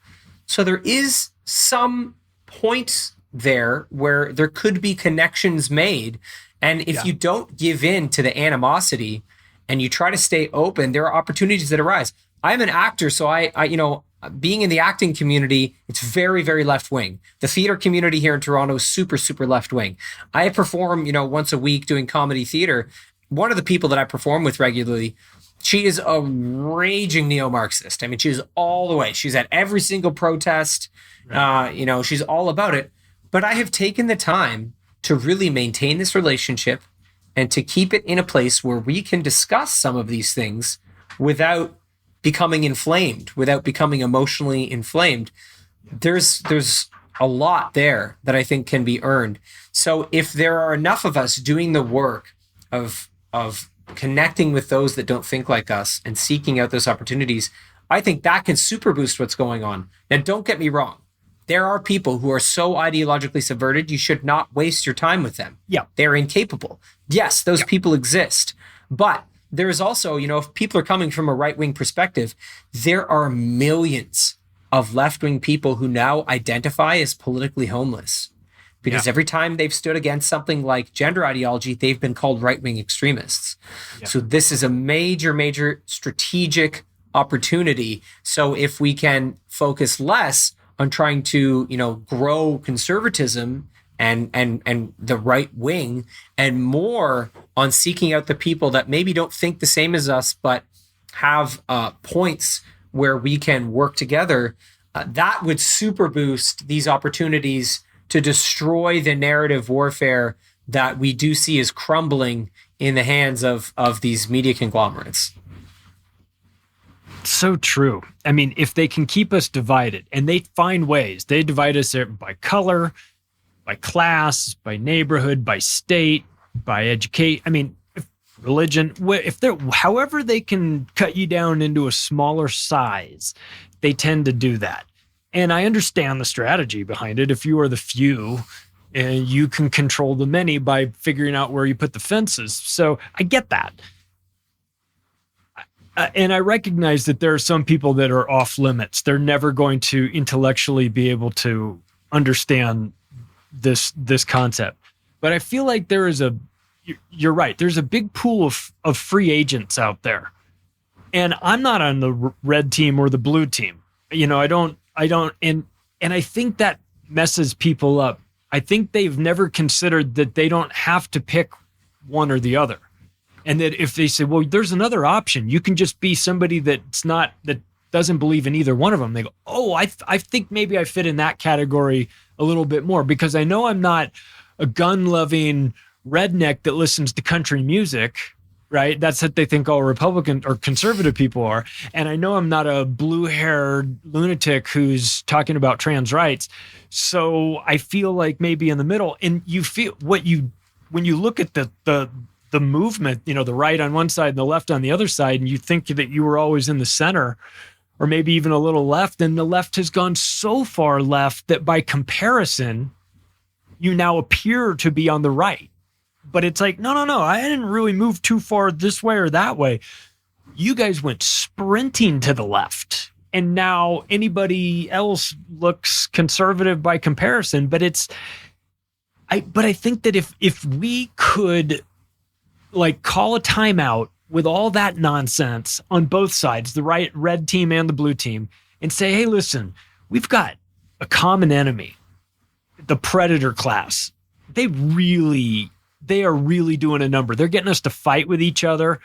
So there is some points there where there could be connections made. And if you don't give in to the animosity and you try to stay open, there are opportunities that arise. I'm an actor, so I you know, being in the acting community, it's very, very left wing. The theater community here in Toronto is super, super left wing. I perform, you know, once a week doing comedy theater. One of the people that I perform with regularly, she is a raging neo-Marxist. I mean, she's all the way. She's at every single protest. Right. You know, she's all about it. But I have taken the time to really maintain this relationship and to keep it in a place where we can discuss some of these things without becoming inflamed, without becoming emotionally inflamed. There's a lot there that I think can be earned. So if there are enough of us doing the work of connecting with those that don't think like us and seeking out those opportunities, I think that can super boost what's going on. Now, don't get me wrong. There are people who are so ideologically subverted, you should not waste your time with them. Yeah. They're incapable. Yes, those people exist. But there is also, you know, if people are coming from a right-wing perspective, there are millions of left-wing people who now identify as politically homeless. Because every time they've stood against something like gender ideology, they've been called right-wing extremists. Yeah. So this is a major, major strategic opportunity. So if we can focus less on trying to, you know, grow conservatism and the right wing, and more on seeking out the people that maybe don't think the same as us, but have points where we can work together, that would super boost these opportunities to destroy the narrative warfare that we do see is crumbling in the hands of these media conglomerates. So true. I mean, if they can keep us divided, and they find ways, they divide us by color, by class, by neighborhood, by state, by education. I mean, religion. If they're, however they can cut you down into a smaller size, they tend to do that. And I understand the strategy behind it. If you are the few, and you can control the many by figuring out where you put the fences. So I get that. And I recognize that there are some people that are off limits. They're never going to intellectually be able to understand this concept. But I feel like there is you're right. There's a big pool of free agents out there. And I'm not on the red team or the blue team. You know, I don't, and I think that messes people up. I think they've never considered that they don't have to pick one or the other. And that if they say, well, there's another option, you can just be somebody that doesn't believe in either one of them. They go, oh, I think maybe I fit in that category a little bit more, because I know I'm not a gun-loving redneck that listens to country music, right? That's what they think all Republican or conservative people are. And I know I'm not a blue-haired lunatic who's talking about trans rights. So I feel like maybe in the middle. And you feel when you look at the movement, you know, the right on one side and the left on the other side, and you think that you were always in the center, or maybe even a little left, and the left has gone so far left that by comparison, you now appear to be on the right. But it's like, no, I didn't really move too far this way or that way. You guys went sprinting to the left, and now anybody else looks conservative by comparison. But I think that if we could like call a timeout with all that nonsense on both sides, the red team and the blue team, and say, hey, listen, we've got a common enemy, the predator class. They are really doing a number. They're getting us to fight with each other.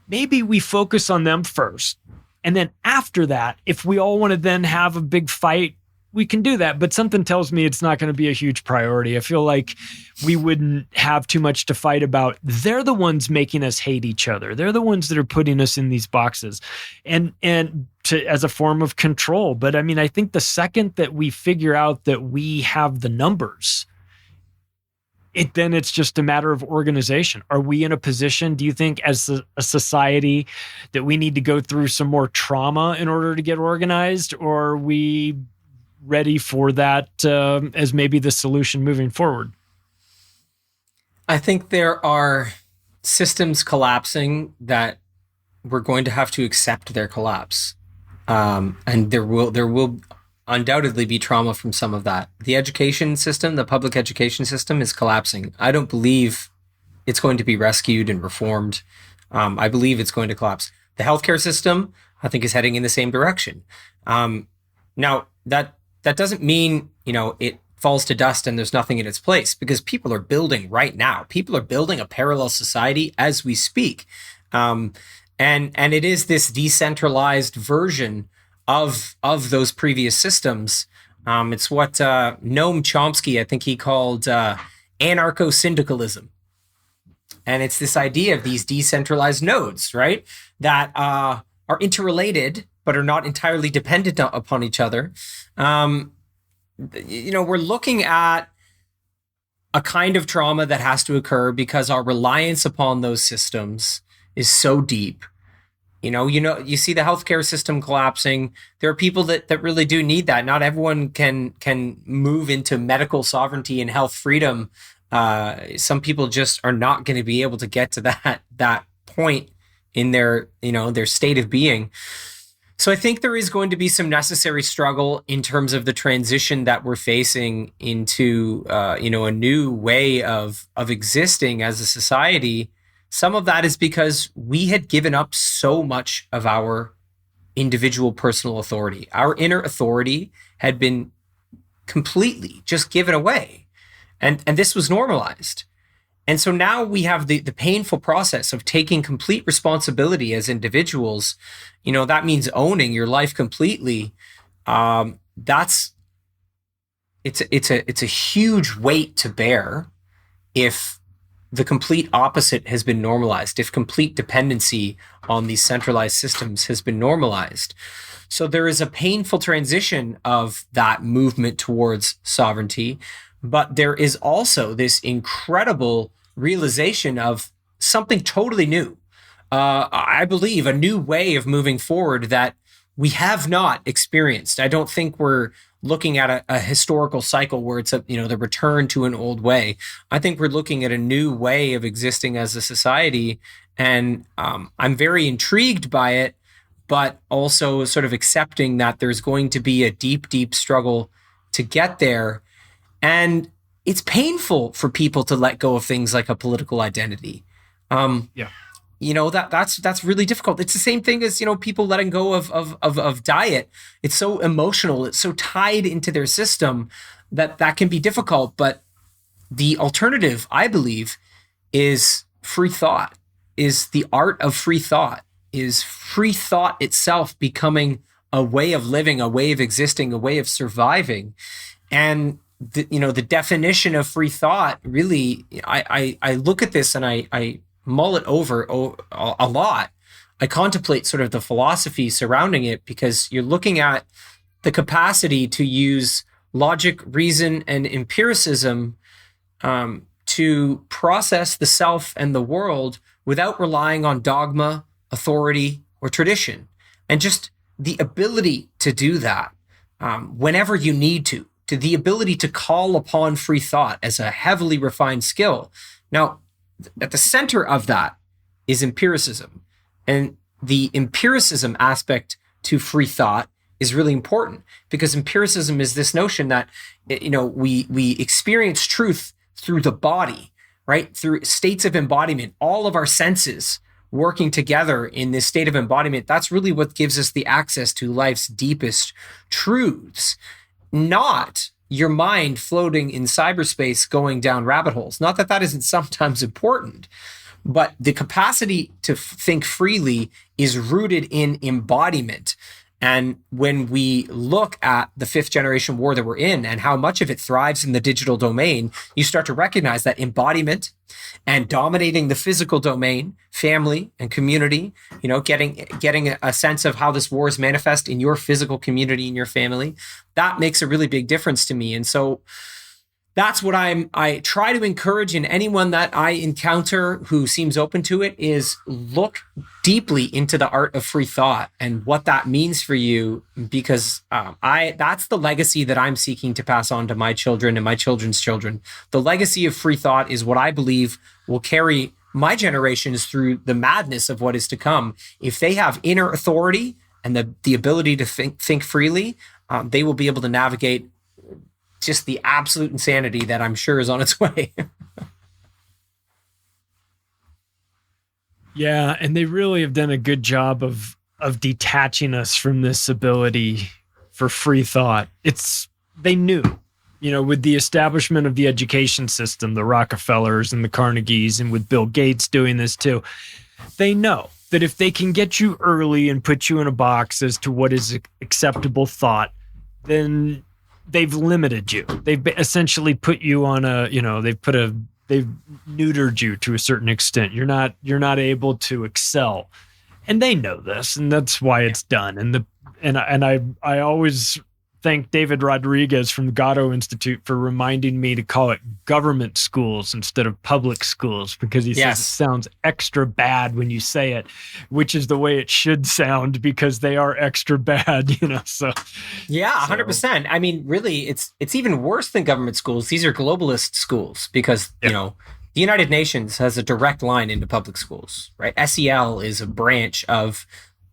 Maybe we focus on them first. And then after that, if we all want to then have a big fight, we can do that. But something tells me it's not going to be a huge priority. I feel like we wouldn't have too much to fight about. They're the ones making us hate each other. They're the ones that are putting us in these boxes and as a form of control. But I mean, I think the second that we figure out that we have the numbers, then it's just a matter of organization. Are we in a position, do you think, as a society, that we need to go through some more trauma in order to get organized? Or are we ready for that as maybe the solution moving forward? I think there are systems collapsing that we're going to have to accept their collapse. And there will undoubtedly be trauma from some of that. The education system, the public education system is collapsing. I don't believe it's going to be rescued and reformed. I believe it's going to collapse. The healthcare system, I think, is heading in the same direction. Now, that doesn't mean, it falls to dust and there's nothing in its place, because people are building right now. People are building a parallel society as we speak. And it is this decentralized version of those previous systems. It's what Noam Chomsky, I think he called anarcho-syndicalism. And it's this idea of these decentralized nodes, right, that are interrelated but are not entirely dependent upon each other. We're looking at a kind of trauma that has to occur because our reliance upon those systems is so deep. You see the healthcare system collapsing. There are people that really do need that. Not everyone can move into medical sovereignty and health freedom. Some people just are not going to be able to get to that point in their state of being. So I think there is going to be some necessary struggle in terms of the transition that we're facing into a new way of existing as a society. Some of that is because we had given up so much of our individual personal authority. Our inner authority had been completely just given away. And this was normalized. And so now we have the painful process of taking complete responsibility as individuals. That means owning your life completely. It's a huge weight to bear if the complete opposite has been normalized, if complete dependency on these centralized systems has been normalized. So there is a painful transition of that movement towards sovereignty, but there is also this incredible realization of something totally new. I believe a new way of moving forward that we have not experienced. I don't think we're looking at a historical cycle where it's the return to an old way. I think we're looking at a new way of existing as a society, and I'm very intrigued by it, but also sort of accepting that there's going to be a deep, deep struggle to get there. And it's painful for people to let go of things like a political identity. That's really difficult. It's the same thing as, people letting go of diet. It's so emotional. It's so tied into their system that can be difficult. But the alternative, I believe, is free thought, is the art of free thought, is free thought itself becoming a way of living, a way of existing, a way of surviving. And the definition of free thought, really, I look at this and I mull it over a lot. I contemplate sort of the philosophy surrounding it, because you're looking at the capacity to use logic, reason, and empiricism to process the self and the world without relying on dogma, authority, or tradition. And just the ability to do that whenever you need to the ability to call upon free thought as a heavily refined skill. Now, at the center of that is empiricism. And the empiricism aspect to free thought is really important, because empiricism is this notion that, we experience truth through the body, right? Through states of embodiment, all of our senses working together in this state of embodiment. That's really what gives us the access to life's deepest truths. Not your mind floating in cyberspace going down rabbit holes. Not that isn't sometimes important, but the capacity to think freely is rooted in embodiment. And when we look at the fifth generation war that we're in and how much of it thrives in the digital domain, you start to recognize that embodiment and dominating the physical domain, family and community, getting a sense of how this war is manifest in your physical community, in your family, that makes a really big difference to me. And so that's what I try to encourage in anyone that I encounter who seems open to it, is look deeply into the art of free thought and what that means for you, because that's the legacy that I'm seeking to pass on to my children and my children's children. The legacy of free thought is what I believe will carry my generations through the madness of what is to come. If they have inner authority and the ability to think freely, they will be able to navigate just the absolute insanity that I'm sure is on its way. Yeah, and they really have done a good job of detaching us from this ability for free thought. They knew, with the establishment of the education system, the Rockefellers and the Carnegies, and with Bill Gates doing this too, they know that if they can get you early and put you in a box as to what is acceptable thought, then they've limited you. They've essentially put you on they've neutered you to a certain extent. You're not able to excel. And they know this, and that's why it's done. And I always thank David Rodriguez from the Gatto Institute for reminding me to call it government schools instead of public schools, because he says it sounds extra bad when you say it, which is the way it should sound, because they are extra bad, so. Yeah, 100%. I mean, really, it's even worse than government schools. These are globalist schools because, the United Nations has a direct line into public schools, right? SEL is a branch of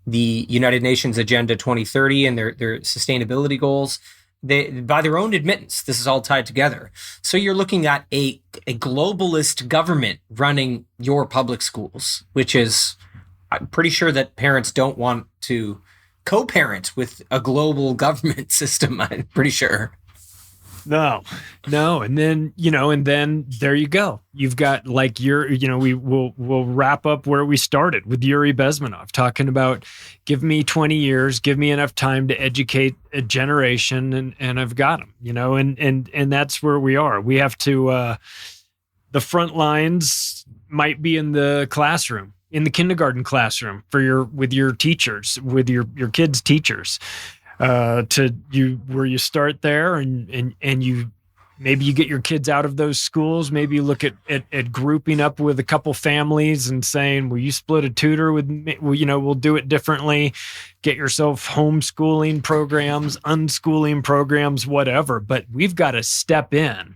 the United Nations Agenda 2030 and their sustainability goals. By their own admittance, this is all tied together. So you're looking at a globalist government running your public schools, which is, I'm pretty sure that parents don't want to co-parent with a global government system. I'm pretty sure. No. And then, there you go. You've got we'll wrap up where we started with Yuri Bezmenov talking about, give me 20 years, give me enough time to educate a generation, and I've got them, and that's where we are. We have to, the front lines might be in the classroom, in the kindergarten classroom with your teachers, with your kids' teachers. Where you start there and you maybe you get your kids out of those schools. Maybe you look at grouping up with a couple families and saying, will you split a tutor with me? We'll do it differently. Get yourself homeschooling programs, unschooling programs, whatever. But we've got to step in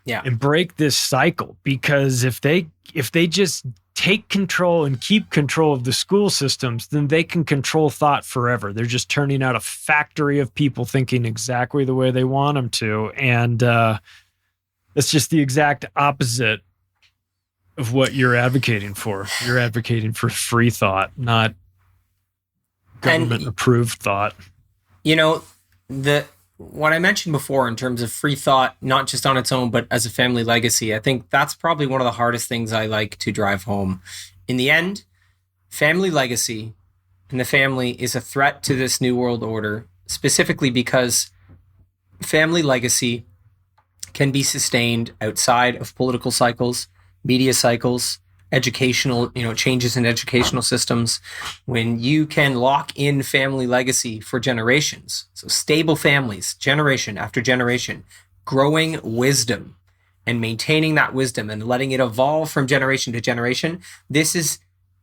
and break this cycle, because if they just take control and keep control of the school systems, then they can control thought forever. They're just turning out a factory of people thinking exactly the way they want them to. And it's just the exact opposite of what you're advocating for. You're advocating for free thought, not government-approved thought. What I mentioned before in terms of free thought, not just on its own, but as a family legacy, I think that's probably one of the hardest things I like to drive home. In the end, family legacy and the family is a threat to this new world order, specifically because family legacy can be sustained outside of political cycles, media cycles, educational, changes in educational systems. When you can lock in family legacy for generations, so stable families, generation after generation, growing wisdom and maintaining that wisdom and letting it evolve from generation to generation, this is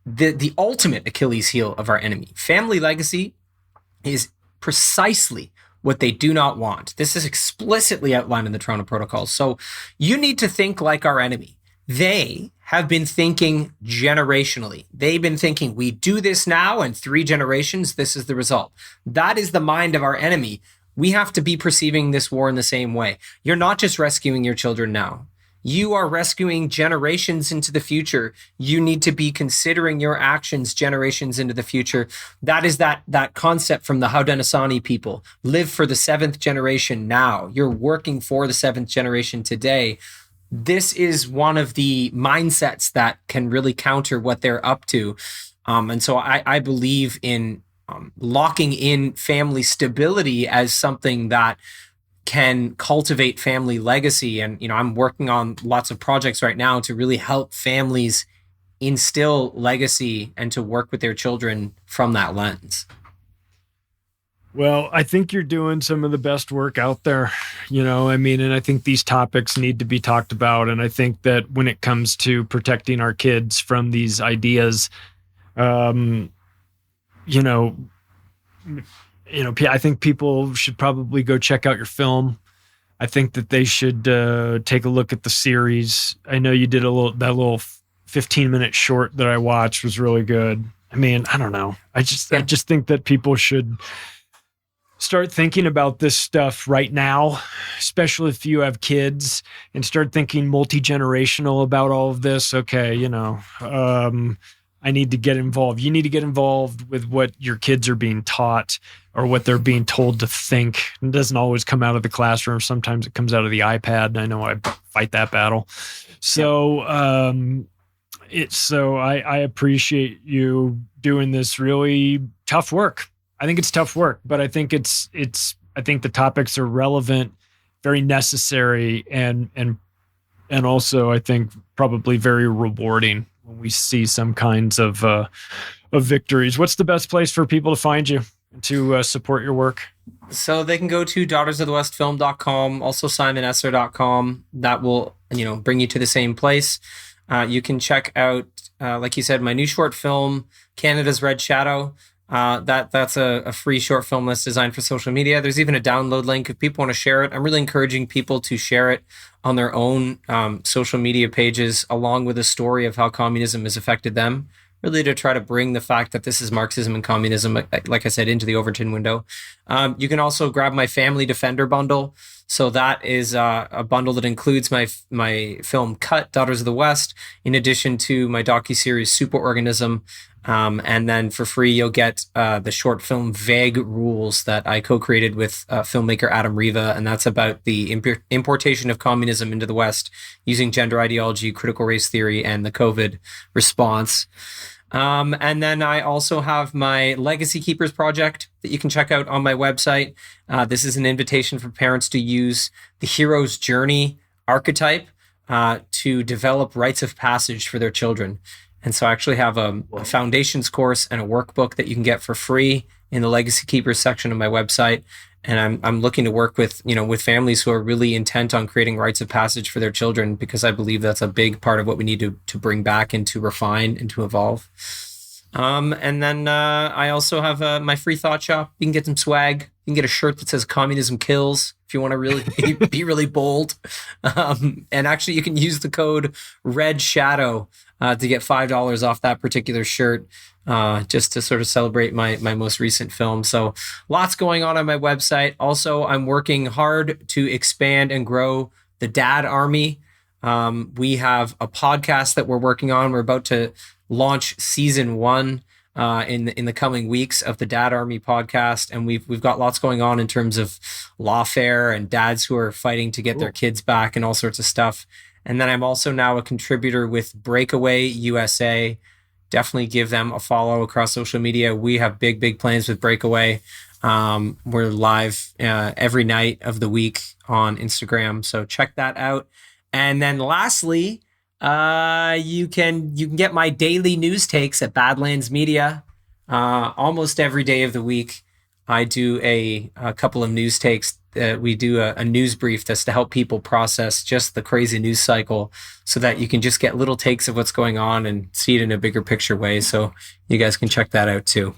the ultimate Achilles heel of our enemy. Family legacy is precisely what they do not want. This is explicitly outlined in the Toronto Protocols. So you need to think like our enemy. They have been thinking generationally. They've been thinking, we do this now, and 3 generations, this is the result. That is the mind of our enemy. We have to be perceiving this war in the same way. You're not just rescuing your children now. You are rescuing generations into the future. You need to be considering your actions generations into the future. That is that concept from the Haudenosaunee people. Live for the 7th generation now. You're working for the 7th generation today. This is one of the mindsets that can really counter what they're up to. And so I believe in locking in family stability as something that can cultivate family legacy. And, I'm working on lots of projects right now to really help families instill legacy and to work with their children from that lens. Well, I think you're doing some of the best work out there, and I think these topics need to be talked about. And I think that when it comes to protecting our kids from these ideas, I think people should probably go check out your film. I think that they should take a look at the series. I know you did that little 15-minute short that I watched was really good. I mean, I don't know. I just think that people should start thinking about this stuff right now, especially if you have kids, and start thinking multi-generational about all of this. Okay, I need to get involved. You need to get involved with what your kids are being taught or what they're being told to think. It doesn't always come out of the classroom. Sometimes it comes out of the iPad. I know I fight that battle. So, I appreciate you doing this really tough work. I think it's tough work, but I think I think the topics are relevant, very necessary, and also I think probably very rewarding when we see some kinds of victories. What's the best place for people to find you to support your work? So they can go to daughtersofthewestfilm.com, also simonesler.com. That will, bring you to the same place. You can check out, like you said, my new short film, Canada's Red Shadow. That's a free short film that's designed for social media. There's even a download link if people want to share it. I'm really encouraging people to share it on their own social media pages, along with a story of how communism has affected them, really to try to bring the fact that this is Marxism and communism, like I said, into the Overton window. You can also grab my Family Defender bundle. So that is a bundle that includes my film Cut, Daughters of the West, in addition to my docuseries Superorganism. And then for free, you'll get the short film Vague Rules that I co-created with filmmaker Adam Riva. And that's about the importation of communism into the West using gender ideology, critical race theory, and the COVID response. And then I also have my Legacy Keepers project that you can check out on my website. This is an invitation for parents to use the hero's journey archetype to develop rites of passage for their children. And so I actually have a foundations course and a workbook that you can get for free in the Legacy Keepers section of my website. And I'm looking to work with families who are really intent on creating rites of passage for their children, because I believe that's a big part of what we need to bring back and to refine and to evolve. And then I also have my free thought shop. You can get some swag. You can get a shirt that says "Communism Kills" if you want to really be really bold. And actually, you can use the code Red Shadow to get $5 off that particular shirt, just to sort of celebrate my most recent film. So lots going on my website. Also, I'm working hard to expand and grow the Dad Army. We have a podcast that we're working on. We're about to launch season 1 in the coming weeks of the Dad Army podcast, and we've got lots going on in terms of lawfare and dads who are fighting to get their kids back and all sorts of stuff. And then I'm also now a contributor with Breakaway USA. Definitely give them a follow across social media. We have big plans with Breakaway. We're live every night of the week on Instagram, so check that out. And then lastly, you can get my daily news takes at Badlands Media. Almost every day of the week, I do a couple of news takes. We do a news brief that's to help people process just the crazy news cycle, so that you can just get little takes of what's going on and see it in a bigger picture way. So you guys can check that out too.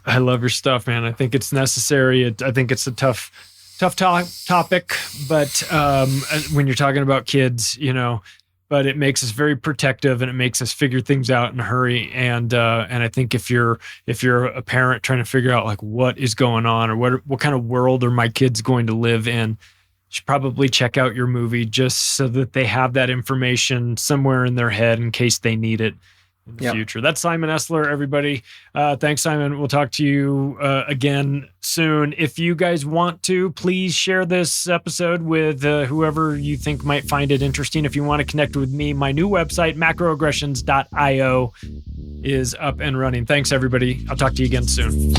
I love your stuff, man. I think it's necessary. I think it's a tough topic, but when you're talking about kids, but it makes us very protective and it makes us figure things out in a hurry. And I think if you're a parent trying to figure out like what is going on or what kind of world are my kids going to live in, you should probably check out your movie just so that they have that information somewhere in their head in case they need it in the future. That's Simon Esler, everybody. Thanks, Simon. We'll talk to you again soon. If you guys want to, please share this episode with whoever you think might find it interesting. If you want to connect with me, my new website, macroaggressions.io, is up and running. Thanks, everybody. I'll talk to you again soon.